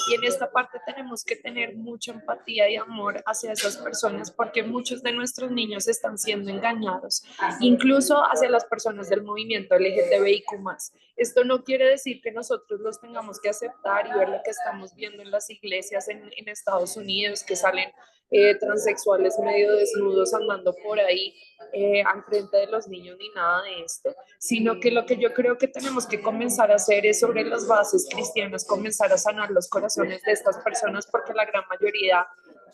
Y en esta parte tenemos que tener mucha empatía y amor hacia esas personas, porque muchos de nuestros niños están siendo engañados, incluso hacia las personas del movimiento LGTBIQ+. Esto no quiere decir que nosotros los tengamos que aceptar y ver lo que estamos viendo en las iglesias en Estados Unidos, que salen transexuales medio desnudos andando por ahí al frente de los niños, ni nada de esto, sino que lo que yo creo que tenemos que comenzar a hacer es sobre las bases cristianas, comenzar a sanar los corazones de estas personas, porque la gran mayoría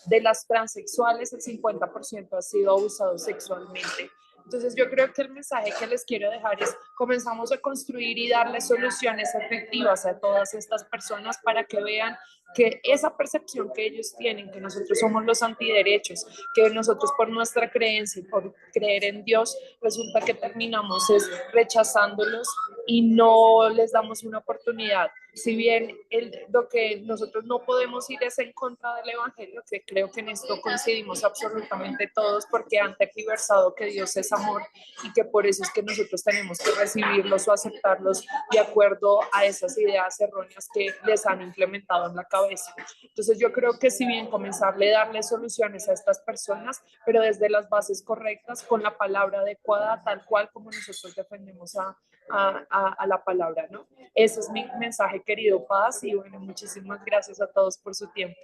de las transexuales, el 50% ha sido abusado sexualmente. Entonces yo creo que el mensaje que les quiero dejar es comenzamos a construir y darle soluciones efectivas a todas estas personas para que vean que esa percepción que ellos tienen, que nosotros somos los antiderechos, que nosotros por nuestra creencia y por creer en Dios, resulta que terminamos es rechazándolos y no les damos una oportunidad. Si bien lo que nosotros no podemos ir es en contra del Evangelio, que creo que en esto coincidimos absolutamente todos, porque han tergiversado que Dios es amor y que por eso es que nosotros tenemos que recibirlos o aceptarlos de acuerdo a esas ideas erróneas que les han implementado en la cabeza. Entonces yo creo que si bien comenzarle a darle soluciones a estas personas, pero desde las bases correctas, con la palabra adecuada, tal cual como nosotros defendemos a la palabra, ¿no? Ese es mi mensaje, querido Paz, y bueno, muchísimas gracias a todos por su tiempo.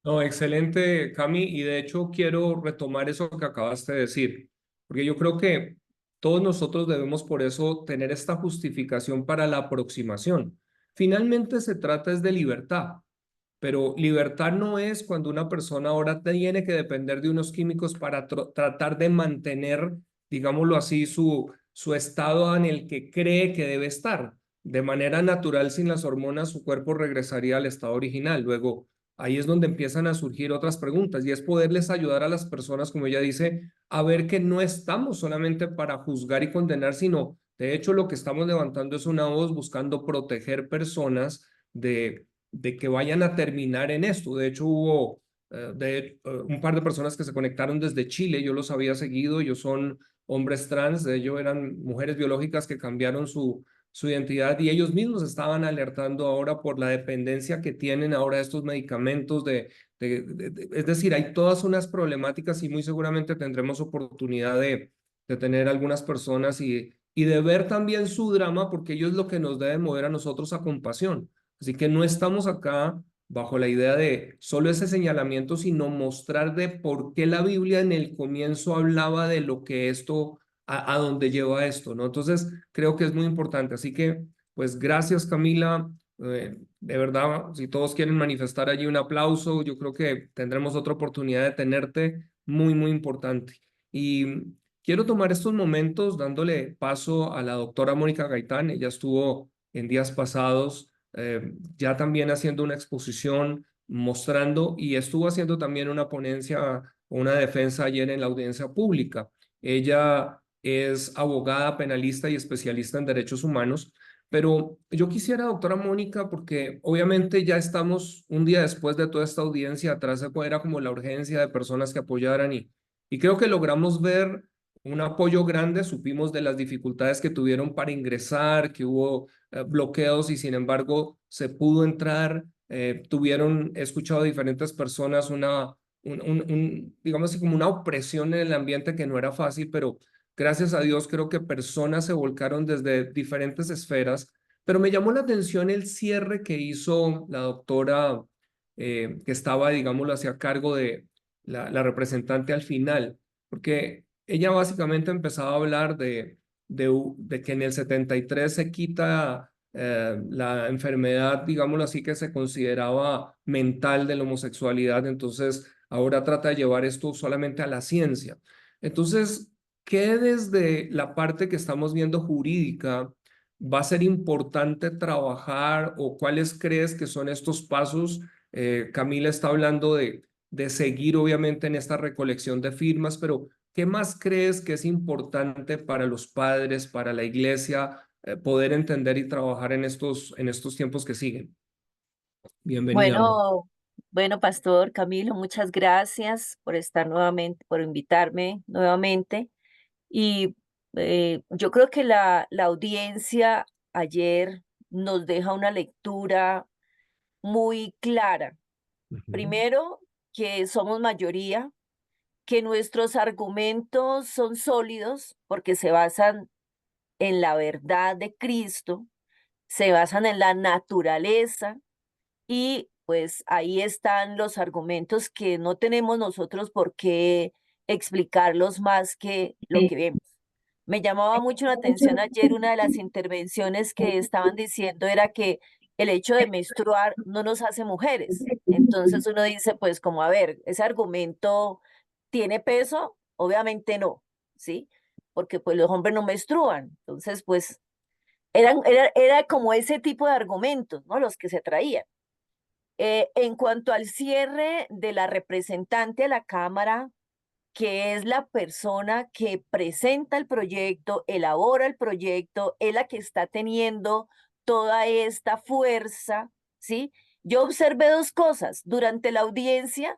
No, excelente, Cami, y de hecho quiero retomar eso que acabaste de decir, porque yo creo que todos nosotros debemos por eso tener esta justificación para la aproximación. Finalmente se trata es de libertad, pero libertad no es cuando una persona ahora tiene que depender de unos químicos para tratar de mantener, digámoslo así, su estado en el que cree que debe estar. de manera natural, sin las hormonas, su cuerpo regresaría al estado original. Luego, ahí es donde empiezan a surgir otras preguntas y es poderles ayudar a las personas, como ella dice, a ver que no estamos solamente para juzgar y condenar, sino de hecho lo que estamos levantando es una voz buscando proteger personas de que vayan a terminar en esto. De hecho, hubo un par de personas que se conectaron desde Chile, yo los había seguido, ellos son hombres trans, ellos eran mujeres biológicas que cambiaron su identidad y ellos mismos estaban alertando ahora por la dependencia que tienen ahora estos medicamentos es decir, hay todas unas problemáticas y muy seguramente tendremos oportunidad de tener algunas personas y de ver también su drama porque ello es lo que nos debe mover a nosotros a compasión. Así que no estamos acá bajo la idea de solo ese señalamiento, sino mostrar de por qué la Biblia en el comienzo hablaba de lo que esto a dónde lleva esto, ¿no? Entonces, creo que es muy importante. Así que, pues, gracias, Camila. De verdad, si todos quieren manifestar allí un aplauso, yo creo que tendremos otra oportunidad de tenerte muy, muy importante. Y quiero tomar estos momentos dándole paso a la doctora Mónica Gaitán. Ella estuvo en días pasados ya también haciendo una exposición mostrando y estuvo haciendo también una ponencia, una defensa ayer en la audiencia pública. Ella es abogada, penalista y especialista en derechos humanos, pero yo quisiera, doctora Mónica, porque obviamente ya estamos un día después de toda esta audiencia, atrás era como la urgencia de personas que apoyaran y creo que logramos ver un apoyo grande, supimos de las dificultades que tuvieron para ingresar, que hubo bloqueos y sin embargo se pudo entrar, he escuchado a diferentes personas digamos así como una opresión en el ambiente que no era fácil, pero gracias a Dios creo que personas se volcaron desde diferentes esferas, pero me llamó la atención el cierre que hizo la doctora que estaba, digámoslo así, a cargo de la representante al final, porque ella básicamente empezaba a hablar de que en el 73 se quita la enfermedad, digámoslo así, que se consideraba mental de la homosexualidad, entonces ahora trata de llevar esto solamente a la ciencia. Entonces, ¿qué desde la parte que estamos viendo jurídica va a ser importante trabajar o cuáles crees que son estos pasos? Camila está hablando de seguir obviamente en esta recolección de firmas, pero ¿qué más crees que es importante para los padres, para la iglesia, poder entender y trabajar en estos tiempos que siguen? Bienvenida, amor. Bueno, Pastor Camilo, muchas gracias por estar nuevamente, por invitarme nuevamente. Y yo creo que la audiencia ayer nos deja una lectura muy clara. Ujú. Primero, que somos mayoría, que nuestros argumentos son sólidos porque se basan en la verdad de Cristo, se basan en la naturaleza y pues ahí están los argumentos que no tenemos nosotros por qué explicarlos más que lo que vemos. Me llamaba mucho la atención ayer una de las intervenciones que estaban diciendo era que el hecho de menstruar no nos hace mujeres. Entonces uno dice, pues como, a ver, ese argumento tiene peso, obviamente no, ¿sí? Porque pues los hombres no menstruan. Entonces, pues era como ese tipo de argumentos, ¿no? Los que se traían. En cuanto al cierre de la representante a la Cámara, que es la persona que presenta el proyecto, elabora el proyecto, es la que está teniendo toda esta fuerza, ¿sí? Yo observé dos cosas. Durante la audiencia,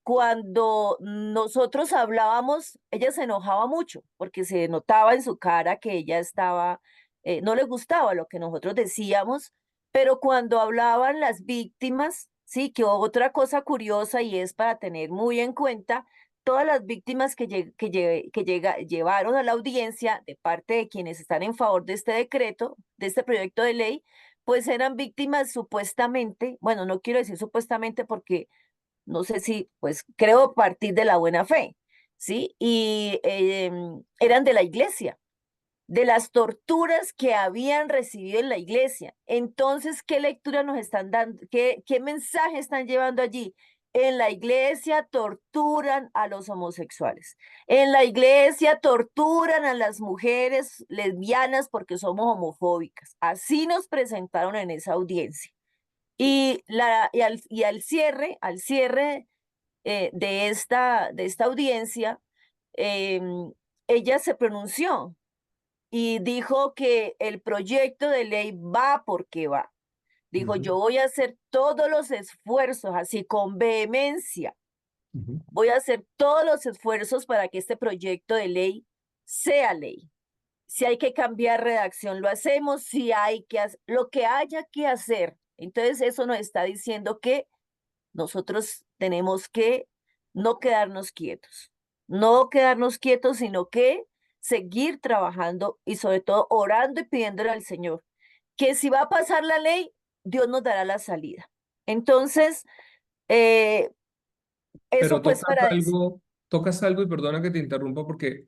cuando nosotros hablábamos, ella se enojaba mucho porque se notaba en su cara que ella estaba, no le gustaba lo que nosotros decíamos, pero cuando hablaban las víctimas, sí, que otra cosa curiosa y es para tener muy en cuenta, todas las víctimas llevaron a la audiencia de parte de quienes están en favor de este decreto, de este proyecto de ley, pues eran víctimas supuestamente, bueno, no quiero decir supuestamente porque no sé si, pues creo partir de la buena fe, ¿sí? Y eran de la iglesia, de las torturas que habían recibido en la iglesia. Entonces, ¿qué lectura nos están dando? ¿Qué mensaje están llevando allí? en la iglesia torturan a los homosexuales. En la iglesia torturan a las mujeres lesbianas porque somos homofóbicas. Así nos presentaron en esa audiencia. Y al cierre de esta audiencia, ella se pronunció y dijo que el proyecto de ley va porque va. Dijo, yo voy a hacer todos los esfuerzos, así con vehemencia, voy a hacer todos los esfuerzos para que este proyecto de ley sea ley. Si hay que cambiar redacción, lo hacemos, si hay que hacer lo que haya que hacer. Entonces eso nos está diciendo que nosotros tenemos que no quedarnos quietos, sino que seguir trabajando y sobre todo orando y pidiéndole al Señor que si va a pasar la ley, Dios nos dará la salida. Entonces, eso Pero pues para decir. tocas algo y perdona que te interrumpa porque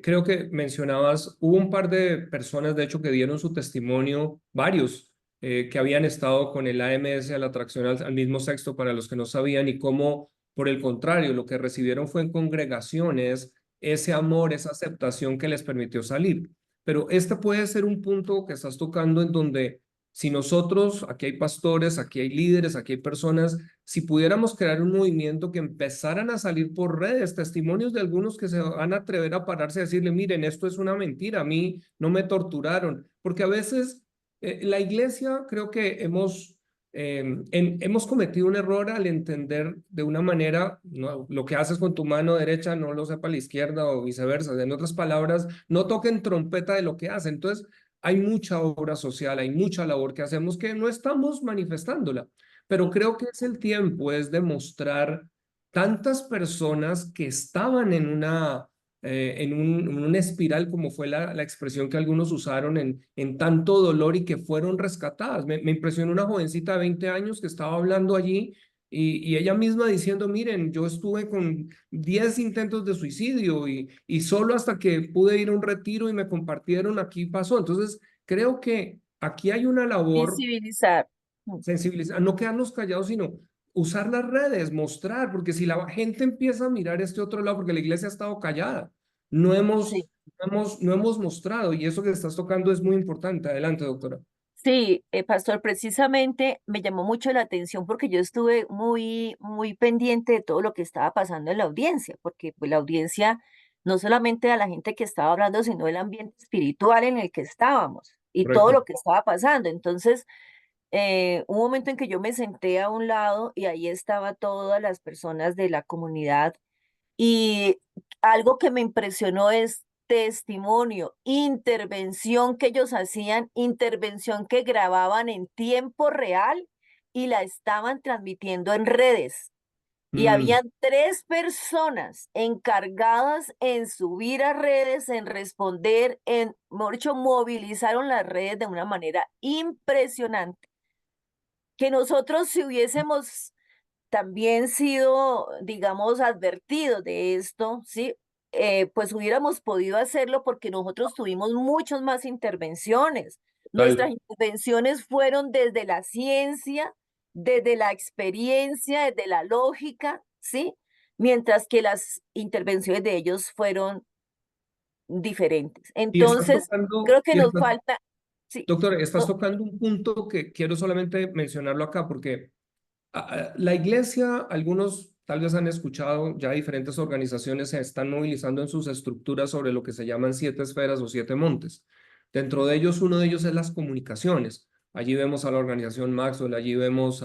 creo que mencionabas, hubo un par de personas, de hecho, que dieron su testimonio, varios, que habían estado con el AMS, a la atracción al mismo sexo, para los que no sabían, y cómo, por el contrario, lo que recibieron fue en congregaciones ese amor, esa aceptación que les permitió salir. Pero este puede ser un punto que estás tocando en donde si nosotros, aquí hay pastores, aquí hay líderes, aquí hay personas, si pudiéramos crear un movimiento que empezaran a salir por redes, testimonios de algunos que se van a atrever a pararse a decirle, miren, esto es una mentira, a mí no me torturaron, porque a veces la iglesia creo que hemos cometido un error al entender de una manera, no, lo que haces con tu mano derecha no lo sepa la izquierda o viceversa, en otras palabras, no toquen trompeta de lo que hacen. Entonces, hay mucha obra social, hay mucha labor que hacemos que no estamos manifestándola, pero creo que es el tiempo, es demostrar tantas personas que estaban en una espiral, como fue la expresión que algunos usaron, en tanto dolor y que fueron rescatadas. Me impresionó una jovencita de 20 años que estaba hablando allí y ella misma diciendo, miren, yo estuve con 10 intentos de suicidio y solo hasta que pude ir a un retiro y me compartieron, aquí pasó. Entonces, creo que aquí hay una labor, Visibilizar. sensibilizar, no quedarnos callados, sino usar las redes, mostrar, porque si la gente empieza a mirar este otro lado, porque la iglesia ha estado callada, no Sí. hemos mostrado, y eso que estás tocando es muy importante. Adelante, doctora. Sí, pastor, precisamente me llamó mucho la atención porque yo estuve muy pendiente de todo lo que estaba pasando en la audiencia, porque pues, la audiencia no solamente a la gente que estaba hablando, sino el ambiente espiritual en el que estábamos y todo Correcto. lo que estaba pasando. Entonces, un momento en que yo me senté a un lado y ahí estaba todas las personas de la comunidad y algo que me impresionó es testimonio, intervención que ellos hacían, intervención que grababan en tiempo real y la estaban transmitiendo en redes. Y habían 3 personas encargadas en subir a redes, en responder, mejor dicho, movilizaron las redes de una manera impresionante. Que nosotros si hubiésemos también sido, digamos, advertidos de esto, ¿sí? Pues hubiéramos podido hacerlo porque nosotros tuvimos muchas más intervenciones. Nuestras intervenciones fueron desde la ciencia, desde la experiencia, desde la lógica, ¿sí? Mientras que las intervenciones de ellos fueron diferentes. Y estás Entonces, tocando, creo que nos falta, sí, doctor, estás no, tocando un punto que quiero solamente mencionarlo acá, porque la iglesia, algunos tal vez han escuchado, ya diferentes organizaciones se están movilizando en sus estructuras sobre lo que se llaman 7 esferas o 7 montes. Dentro de ellos, uno de ellos es las comunicaciones. Allí vemos a la organización Maxwell, allí vemos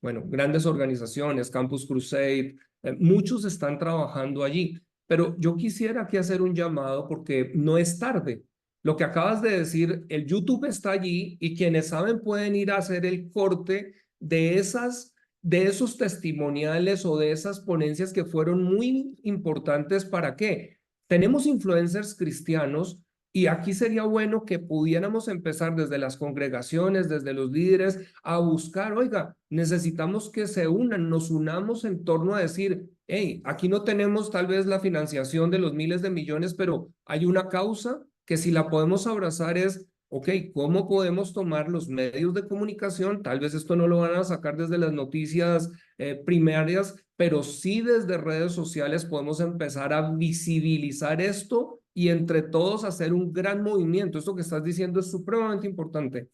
bueno, grandes organizaciones, Campus Crusade, muchos están trabajando allí. Pero yo quisiera aquí hacer un llamado porque no es tarde. Lo que acabas de decir, el YouTube está allí y quienes saben pueden ir a hacer el corte de esos testimoniales o de esas ponencias que fueron muy importantes. ¿Para qué? Tenemos influencers cristianos y aquí sería bueno que pudiéramos empezar desde las congregaciones, desde los líderes, a buscar, oiga, necesitamos que se unan, nos unamos en torno a decir, hey, aquí no tenemos tal vez la financiación de los miles de millones, pero hay una causa que si la podemos abrazar es ok, ¿cómo podemos tomar los medios de comunicación? Tal vez esto no lo van a sacar desde las noticias primarias, pero sí desde redes sociales podemos empezar a visibilizar esto y entre todos hacer un gran movimiento. Esto que estás diciendo es supremamente importante.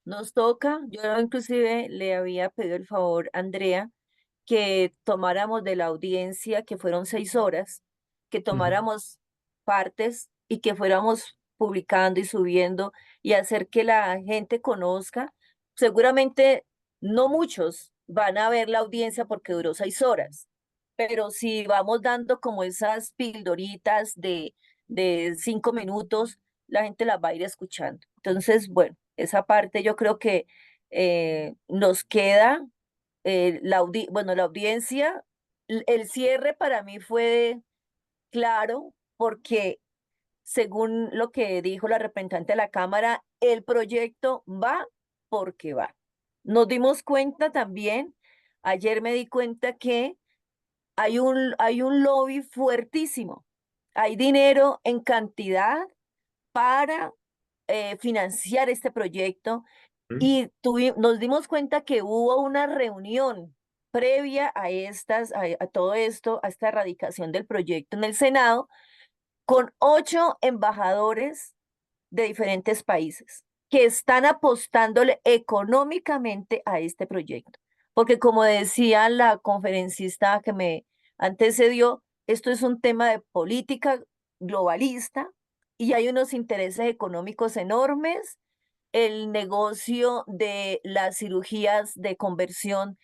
Nos toca, yo inclusive le había pedido el favor a Andrea que tomáramos de la audiencia, que fueron 6 horas, que tomáramos partes y que fuéramos publicando y subiendo y hacer que la gente conozca. Seguramente no muchos van a ver la audiencia porque duró 6 horas, pero si vamos dando como esas pildoritas de 5 minutos, la gente las va a ir escuchando. Entonces, bueno, esa parte yo creo que nos queda bueno, la audiencia, el cierre para mí fue claro porque según lo que dijo la representante de la Cámara, el proyecto va porque va. Nos dimos cuenta también, ayer me di cuenta que hay un lobby fuertísimo, hay dinero en cantidad para financiar este proyecto y nos dimos cuenta que hubo una reunión previa a todo esto, a esta erradicación del proyecto en el Senado, con 8 embajadores de diferentes países que están apostándole económicamente a este proyecto. Porque como decía la conferencista que me antecedió, esto es un tema de política globalista y hay unos intereses económicos enormes. El negocio de las cirugías de conversión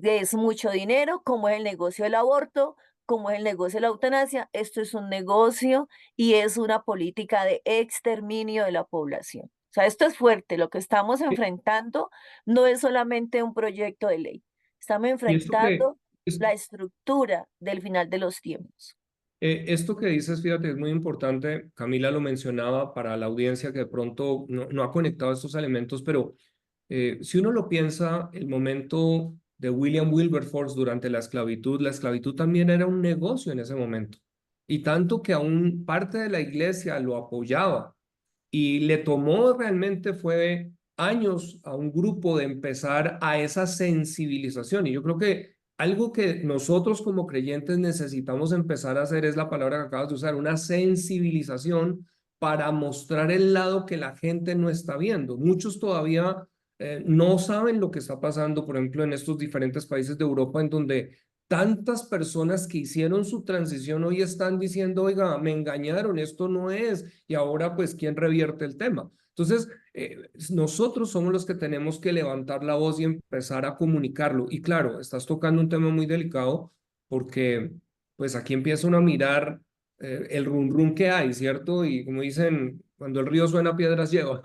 es mucho dinero, como es el negocio del aborto, como es el negocio de la eutanasia. Esto es un negocio y es una política de exterminio de la población. O sea, esto es fuerte. Lo que estamos enfrentando no es solamente un proyecto de ley. Estamos Y esto que, enfrentando la estructura del final de los tiempos. Esto que dices, fíjate, es muy importante. Camila lo mencionaba para la audiencia que de pronto no ha conectado estos elementos, pero si uno lo piensa, el momento de William Wilberforce durante la esclavitud también era un negocio en ese momento. Y tanto que aún parte de la iglesia lo apoyaba. Y le tomó realmente fue años a un grupo de empezar a esa sensibilización. Y yo creo que algo que nosotros como creyentes necesitamos empezar a hacer es la palabra que acabas de usar, una sensibilización para mostrar el lado que la gente no está viendo. Muchos todavía no saben lo que está pasando, por ejemplo, en estos diferentes países de Europa en donde tantas personas que hicieron su transición hoy están diciendo, oiga, me engañaron, esto no es, y ahora pues, ¿quién revierte el tema? Entonces, nosotros somos los que tenemos que levantar la voz y empezar a comunicarlo. Y claro, estás tocando un tema muy delicado porque pues aquí empieza uno a mirar el rum rum que hay, ¿cierto? Y como dicen, cuando el río suena, piedras lleva,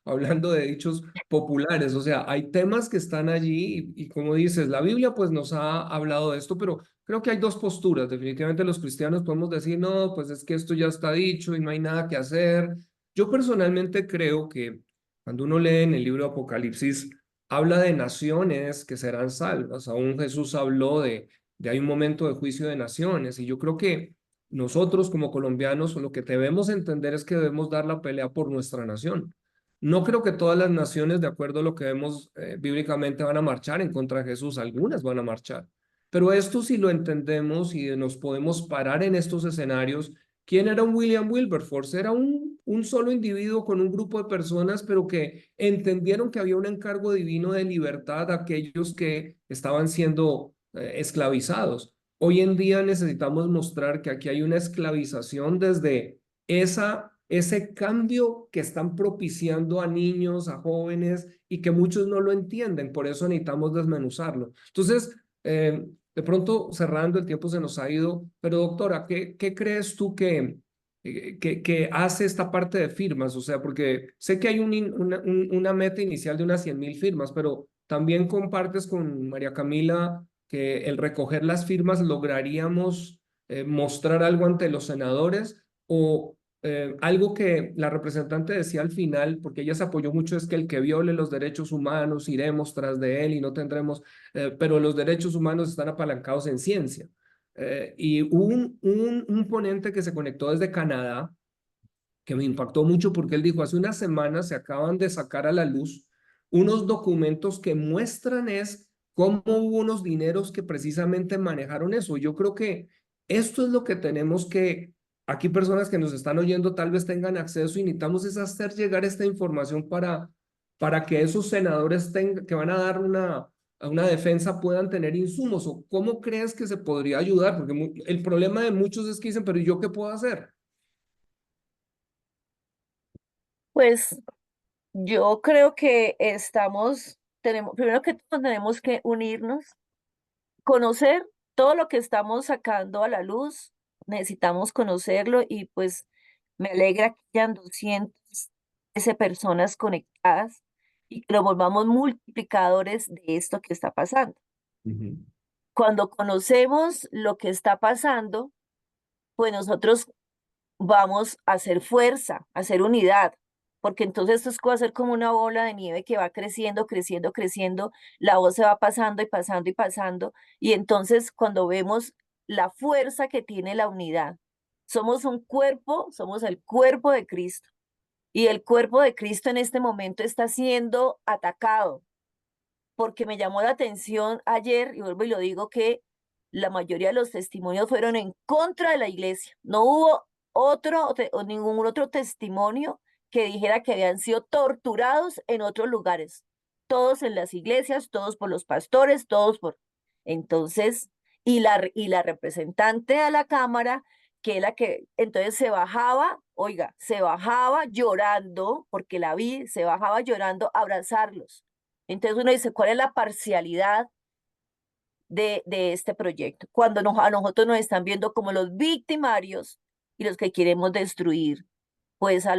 hablando de dichos populares, o sea, hay temas que están allí y como dices, la Biblia pues nos ha hablado de esto, pero creo que hay dos posturas. Definitivamente los cristianos podemos decir, no, pues es que esto ya está dicho y no hay nada que hacer. Yo personalmente creo que cuando uno lee en el libro de Apocalipsis, habla de naciones que serán salvas. Aún Jesús habló de hay un momento de juicio de naciones y yo creo que nosotros como colombianos lo que debemos entender es que debemos dar la pelea por nuestra nación. No creo que todas las naciones, de acuerdo a lo que vemos bíblicamente, van a marchar en contra de Jesús. Algunas van a marchar. Pero esto si lo entendemos y nos podemos parar en estos escenarios, ¿quién era un William Wilberforce? Era un solo individuo con un grupo de personas, pero que entendieron que había un encargo divino de libertad a aquellos que estaban siendo esclavizados. Hoy en día necesitamos mostrar que aquí hay una esclavización desde ese cambio que están propiciando a niños, a jóvenes y que muchos no lo entienden. Por eso necesitamos desmenuzarlo. Entonces, de pronto cerrando, el tiempo se nos ha ido, pero doctora, ¿qué crees tú que hace esta parte de firmas? O sea, porque sé que hay una meta inicial de unas 100,000 firmas, pero también compartes con María Camila que el recoger las firmas lograríamos mostrar algo ante los senadores o algo que la representante decía al final, porque ella se apoyó mucho, es que el que viole los derechos humanos iremos tras de él y no tendremos, pero los derechos humanos están apalancados en ciencia. Y hubo un ponente que se conectó desde Canadá que me impactó mucho porque él dijo, hace unas semanas se acaban de sacar a la luz unos documentos que muestran cómo hubo unos dineros que precisamente manejaron eso. Yo creo que esto es lo que tenemos que, aquí personas que nos están oyendo tal vez tengan acceso y necesitamos es hacer llegar esta información para que esos senadores que van a dar a una defensa puedan tener insumos. ¿O cómo crees que se podría ayudar? Porque el problema de muchos es que dicen, pero ¿yo qué puedo hacer? Pues yo creo que primero que todo tenemos que unirnos, conocer todo lo que estamos sacando a la luz, necesitamos conocerlo y pues me alegra que hayan 213 personas conectadas y que lo volvamos multiplicadores de esto que está pasando. Ujú. Cuando conocemos lo que está pasando, pues nosotros vamos a hacer fuerza, a hacer unidad, porque entonces esto va a ser como una bola de nieve que va creciendo, creciendo, creciendo, la voz se va pasando y pasando y pasando, y entonces cuando vemos la fuerza que tiene la unidad, somos un cuerpo, somos el cuerpo de Cristo, y el cuerpo de Cristo en este momento está siendo atacado, porque me llamó la atención ayer, y vuelvo y lo digo, que la mayoría de los testimonios fueron en contra de la iglesia. No hubo o ningún otro testimonio que dijera que habían sido torturados en otros lugares. Todos en las iglesias, todos por los pastores, todos por... Entonces, y la representante a la Cámara, que es la que entonces se bajaba, oiga, se bajaba llorando, porque la vi, se bajaba llorando a abrazarlos. Entonces uno dice, ¿cuál es la parcialidad de este proyecto? Cuando a nosotros nos están viendo como los victimarios y los que queremos destruir, pues a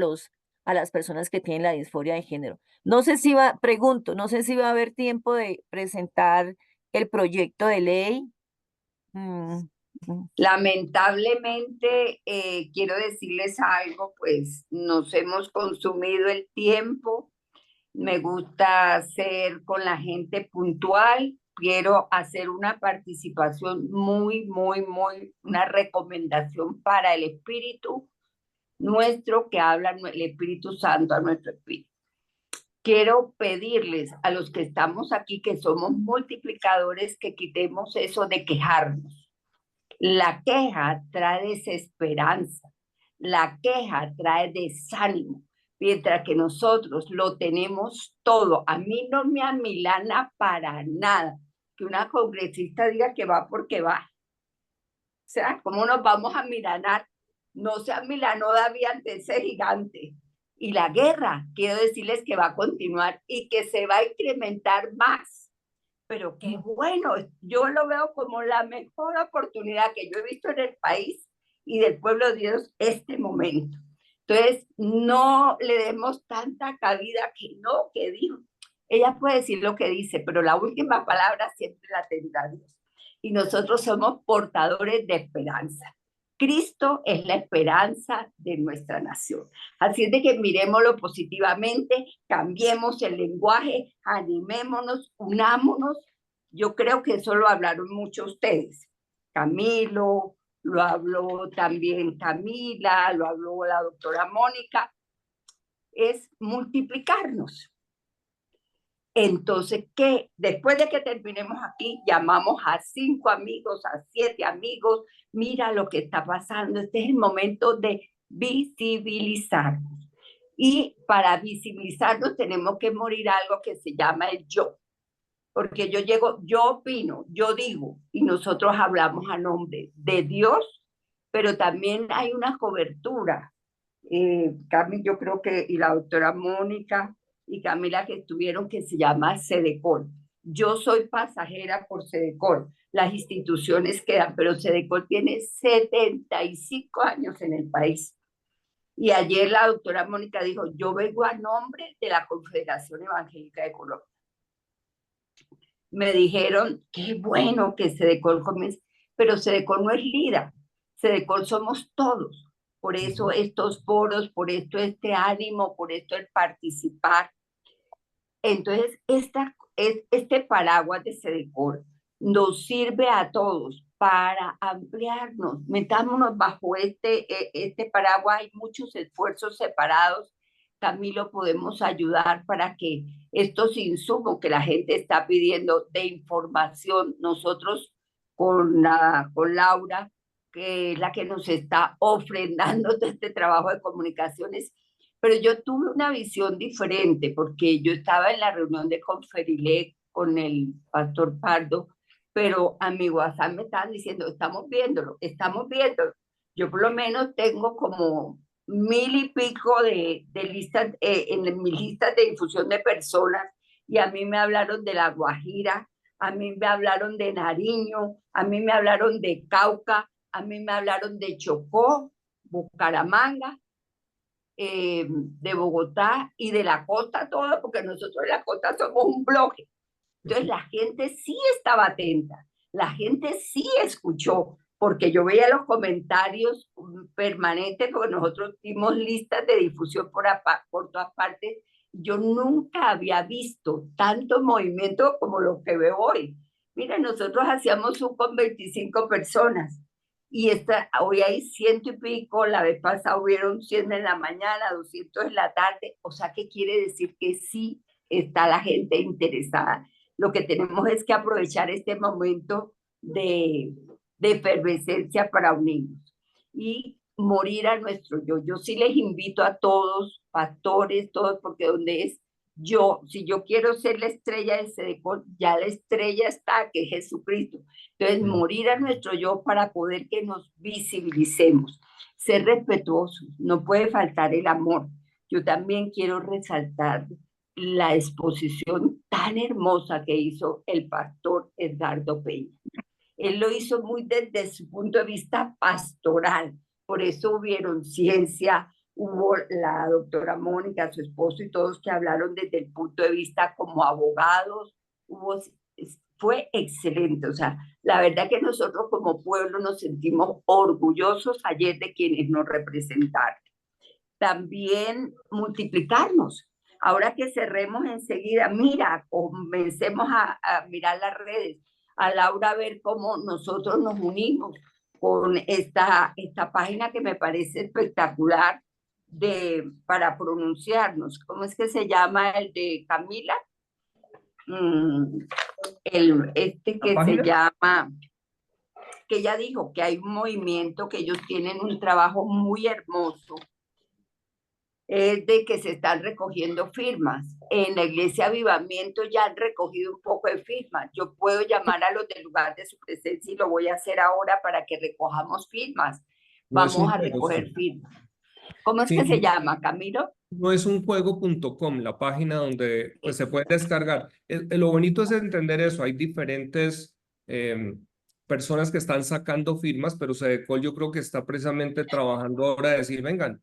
las personas que tienen la disforia de género. No sé si no sé si va a haber tiempo de presentar el proyecto de ley. Mm, mm. Lamentablemente, quiero decirles algo, pues nos hemos consumido el tiempo. Me gusta ser con la gente puntual. Quiero hacer una participación una recomendación para el Espíritu nuestro que habla el Espíritu Santo a nuestro espíritu. Quiero pedirles a los que estamos aquí, que somos multiplicadores, que quitemos eso de quejarnos. La queja trae desesperanza, la queja trae desánimo, mientras que nosotros lo tenemos todo. A mí no me amilana para nada que una congresista diga que va porque va. O sea, ¿cómo nos vamos a milanar? No se amilanó David ante ese gigante. Y la guerra, quiero decirles que va a continuar y que se va a incrementar más. Pero qué bueno, yo lo veo como la mejor oportunidad que yo he visto en el país y del pueblo de Dios este momento. Entonces, no le demos tanta cabida que dijo. Ella puede decir lo que dice, pero la última palabra siempre la tendrá Dios. Y nosotros somos portadores de esperanza. Cristo es la esperanza de nuestra nación. Así es de que miremoslo positivamente, cambiemos el lenguaje, animémonos, unámonos. Yo creo que eso lo hablaron mucho ustedes. Camilo, lo habló también Camila, lo habló la doctora Mónica. Es multiplicarnos. Entonces, ¿qué? Después de que terminemos aquí, llamamos a 5 amigos, a 7 amigos, mira lo que está pasando. Este es el momento de visibilizarnos. Y para visibilizarnos tenemos que morir algo que se llama el yo. Porque yo opino, yo digo, y nosotros hablamos a nombre de Dios, pero también hay una cobertura. Carmen, yo creo que, y la doctora Mónica, y Camila que estuvieron, que se llama Sedecol. Yo soy pasajera por Sedecol. Las instituciones quedan, pero Sedecol tiene 75 años en el país. Y ayer la doctora Mónica dijo, yo vengo a nombre de la Confederación Evangélica de Colombia. Me dijeron, qué bueno que Sedecol comience, pero Sedecol no es LIDA, Sedecol somos todos. Por eso estos foros, por esto este ánimo, por esto el participar. Entonces, este paraguas de Sedecol nos sirve a todos para ampliarnos. Metámonos bajo este paraguas. Hay muchos esfuerzos separados. Camilo, podemos ayudar para que estos insumos que la gente está pidiendo de información, nosotros con Laura, que es la que nos está ofrendando todo este trabajo de comunicaciones, pero yo tuve una visión diferente porque yo estaba en la reunión de Conferilec con el pastor Pardo, pero a mi WhatsApp me estaban diciendo, estamos viéndolo, estamos viéndolo. Yo por lo menos tengo como 1000 y pico de listas, en mis listas de difusión de personas, y a mí me hablaron de La Guajira, a mí me hablaron de Nariño, a mí me hablaron de Cauca, a mí me hablaron de Chocó, Bucaramanga, de Bogotá y de la costa todo, porque nosotros en la costa somos un bloque. Entonces la gente sí estaba atenta, la gente sí escuchó, porque yo veía los comentarios permanentes, porque nosotros dimos listas de difusión por todas partes. Yo nunca había visto tanto movimiento como lo que veo hoy. Mira, nosotros hacíamos con 25 personas y hoy hay 100 y pico, la vez pasada hubieron 100 en la mañana, 200 en la tarde, o sea, ¿qué quiere decir? Que sí está la gente interesada. Lo que tenemos es que aprovechar este momento de efervescencia para unirnos y morir a nuestro yo. Yo sí les invito a todos, pastores, todos, porque donde es yo, si yo quiero ser la estrella de Sedecol, ya la estrella está, que es Jesucristo. Entonces, morir a nuestro yo para poder que nos visibilicemos, ser respetuosos, no puede faltar el amor. Yo también quiero resaltar la exposición tan hermosa que hizo el pastor Edgardo Peña. Él lo hizo muy desde su punto de vista pastoral, por eso hubieron ciencia, hubo la doctora Mónica, su esposo y todos que hablaron desde el punto de vista como abogados, fue excelente. O sea, la verdad que nosotros como pueblo nos sentimos orgullosos ayer de quienes nos representaron. También multiplicarnos. Ahora que cerremos enseguida, mira, comencemos a mirar las redes, a Laura a ver cómo nosotros nos unimos con esta página que me parece espectacular para pronunciarnos. ¿Cómo es que se llama el de Camila? Que se llama, que ella dijo que hay un movimiento, que ellos tienen un trabajo muy hermoso, es de que se están recogiendo firmas. En la Iglesia Avivamiento ya han recogido un poco de firmas. Yo puedo llamar a los del lugar de su presencia y lo voy a hacer ahora para que recojamos firmas. Vamos a recoger firmas. ¿Cómo es que se llama, Camilo? No es un juego.com, la página donde pues, se puede descargar. Lo bonito es entender eso. Hay diferentes personas que están sacando firmas, pero Sedecol yo creo que está precisamente trabajando ahora de decir, vengan,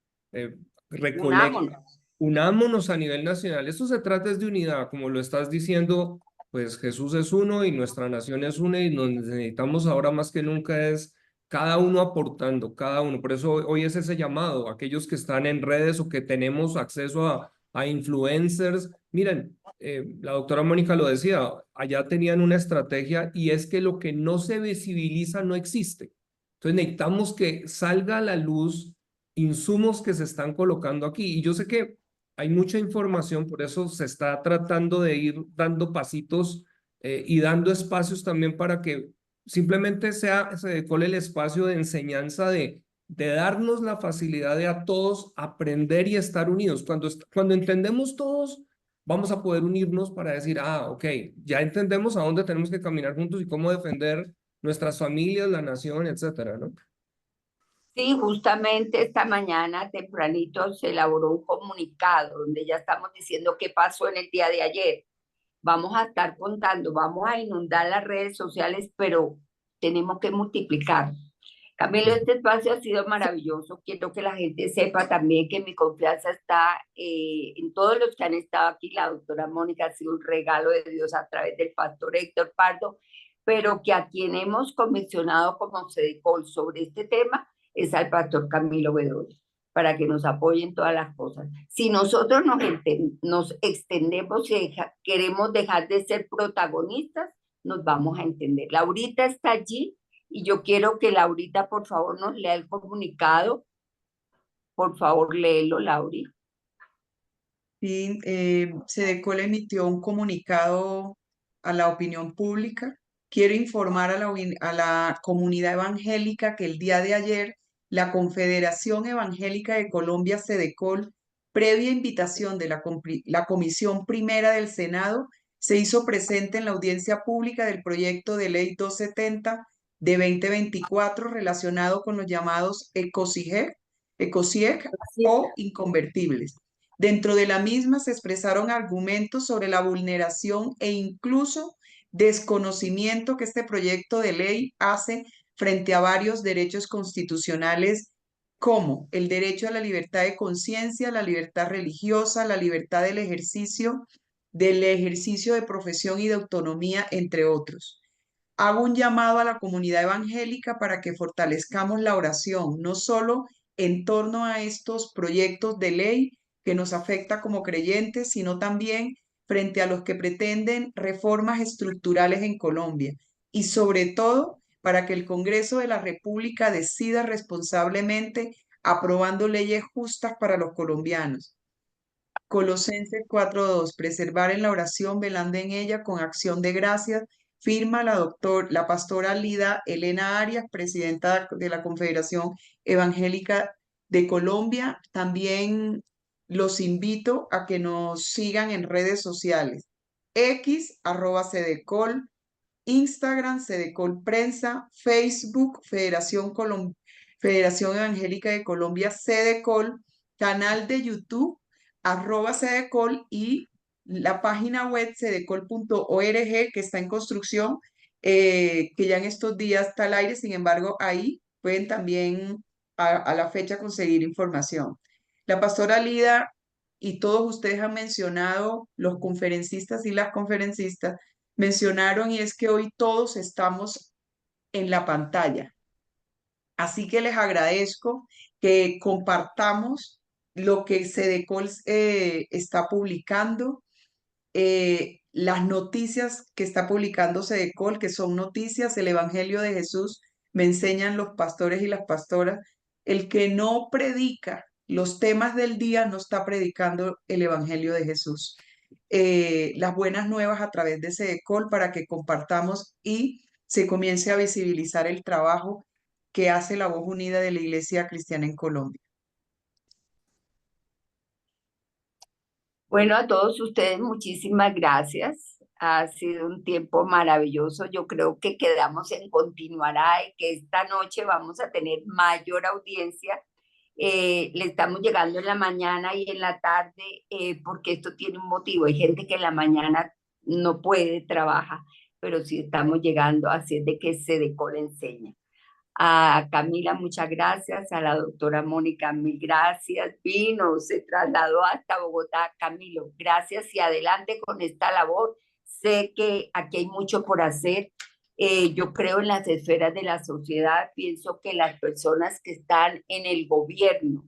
unámonos a nivel nacional. Esto se trata de unidad, como lo estás diciendo, pues Jesús es uno y nuestra nación es una y nos necesitamos ahora más que nunca es cada uno aportando, cada uno. Por eso hoy es ese llamado, aquellos que están en redes o que tenemos acceso a influencers. Miren, la doctora Mónica lo decía, allá tenían una estrategia y es que lo que no se visibiliza no existe. Entonces necesitamos que salga a la luz insumos que se están colocando aquí. Y yo sé que hay mucha información, por eso se está tratando de ir dando pasitos y dando espacios también para que simplemente se decole el espacio de enseñanza de darnos la facilidad de a todos aprender y estar unidos. Cuando entendemos todos, vamos a poder unirnos para decir, ok, ya entendemos a dónde tenemos que caminar juntos y cómo defender nuestras familias, la nación, etcétera, ¿no? Sí, justamente esta mañana tempranito se elaboró un comunicado donde ya estamos diciendo qué pasó en el día de ayer. Vamos a estar contando, vamos a inundar las redes sociales, pero tenemos que multiplicar. Camilo, este espacio ha sido maravilloso. Quiero que la gente sepa también que mi confianza está en todos los que han estado aquí. La doctora Mónica ha sido un regalo de Dios a través del pastor Héctor Pardo, pero que a quien hemos comisionado como Sedecol sobre este tema es al pastor Camilo Bedoya, para que nos apoyen todas las cosas. Si nosotros nos extendemos y queremos dejar de ser protagonistas, nos vamos a entender. Laurita está allí Y yo quiero que Laurita, por favor, nos lea el comunicado. Por favor, léelo, Lauri. Sí, Sedecol emitió un comunicado a la opinión pública. Quiero informar a la comunidad evangélica que el día de ayer la Confederación Evangélica de Colombia, Sedecol, previa invitación de la Comisión Primera del Senado, se hizo presente en la audiencia pública del proyecto de ley 270 de 2024 relacionado con los llamados ECOSIEC o inconvertibles. Dentro de la misma se expresaron argumentos sobre la vulneración e incluso desconocimiento que este proyecto de ley hace frente a varios derechos constitucionales como el derecho a la libertad de conciencia, la libertad religiosa, la libertad del ejercicio de profesión y de autonomía, entre otros. Hago un llamado a la comunidad evangélica para que fortalezcamos la oración, no solo en torno a estos proyectos de ley que nos afecta como creyentes, sino también frente a los que pretenden reformas estructurales en Colombia y sobre todo para que el Congreso de la República decida responsablemente aprobando leyes justas para los colombianos. Colosenses 4:2, preservar en la oración, velando en ella con acción de gracias. Firma la pastora Lida Elena Arias, presidenta de la Confederación Evangélica de Colombia. También los invito a que nos sigan en redes sociales. X, @Sedecol, Instagram, Sedecol Prensa, Facebook, Federación Evangélica de Colombia, Sedecol, canal de YouTube, @Sedecol y la página web sedecol.org que está en construcción, que ya en estos días está al aire, sin embargo, ahí pueden también a la fecha conseguir información. La pastora Lida y todos ustedes han mencionado, los conferencistas y las conferencistas, mencionaron y es que hoy todos estamos en la pantalla. Así que les agradezco que compartamos lo que Sedecol está publicando, las noticias que está publicando Sedecol, que son noticias, el Evangelio de Jesús, me enseñan los pastores y las pastoras. El que no predica los temas del día no está predicando el Evangelio de Jesús. Las buenas nuevas a través de Sedecol para que compartamos y se comience a visibilizar el trabajo que hace la voz unida de la Iglesia Cristiana en Colombia. Bueno, a todos ustedes muchísimas gracias. Ha sido un tiempo maravilloso. Yo creo que quedamos en continuará y que esta noche vamos a tener mayor audiencia. Le estamos llegando en la mañana y en la tarde porque esto tiene un motivo. Hay gente que en la mañana no puede, trabaja, pero sí estamos llegando, así es de que Sedecol enseña. A Camila, muchas gracias. A la doctora Mónica, mil gracias. Vino, se trasladó hasta Bogotá. Camilo, gracias y adelante con esta labor. Sé que aquí hay mucho por hacer. Yo creo en las esferas de la sociedad. Pienso que las personas que están en el gobierno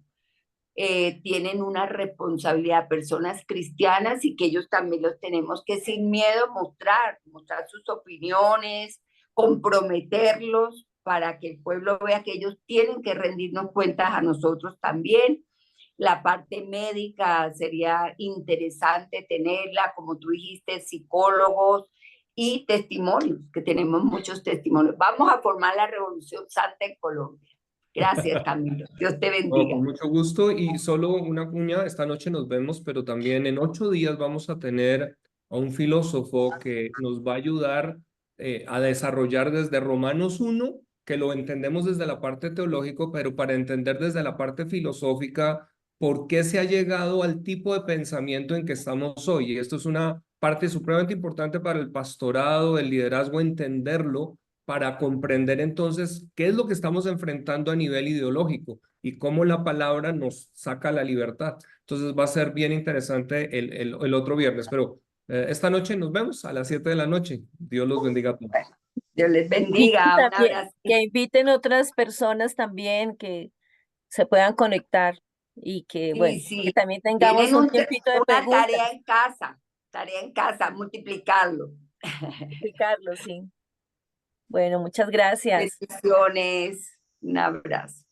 tienen una responsabilidad, personas cristianas, y que ellos también los tenemos que sin miedo mostrar sus opiniones, comprometerlos para que el pueblo vea que ellos tienen que rendirnos cuentas a nosotros también. La parte médica sería interesante tenerla, como tú dijiste, psicólogos y testimonios, que tenemos muchos testimonios. Vamos a formar la Revolución Santa en Colombia. Gracias, Camilo. Dios te bendiga. Con mucho gusto y solo una cuña, esta noche nos vemos, pero también en 8 días vamos a tener a un filósofo que nos va a ayudar a desarrollar desde Romanos 1, que lo entendemos desde la parte teológica, pero para entender desde la parte filosófica por qué se ha llegado al tipo de pensamiento en que estamos hoy. Y esto es una parte supremamente importante para el pastorado, el liderazgo, entenderlo para comprender entonces qué es lo que estamos enfrentando a nivel ideológico y cómo la palabra nos saca la libertad. Entonces va a ser bien interesante el otro viernes, pero esta noche nos vemos a las 7 de la noche. Dios los bendiga a todos. Dios les bendiga. Un abrazo. Que inviten otras personas también que se puedan conectar y que, Sí, bueno, sí. que también tengamos Tienen un tiempito de una preguntas. tarea en casa, multiplicarlo. Explicarlo, sí. Bueno, muchas gracias. Bendiciones. Un abrazo.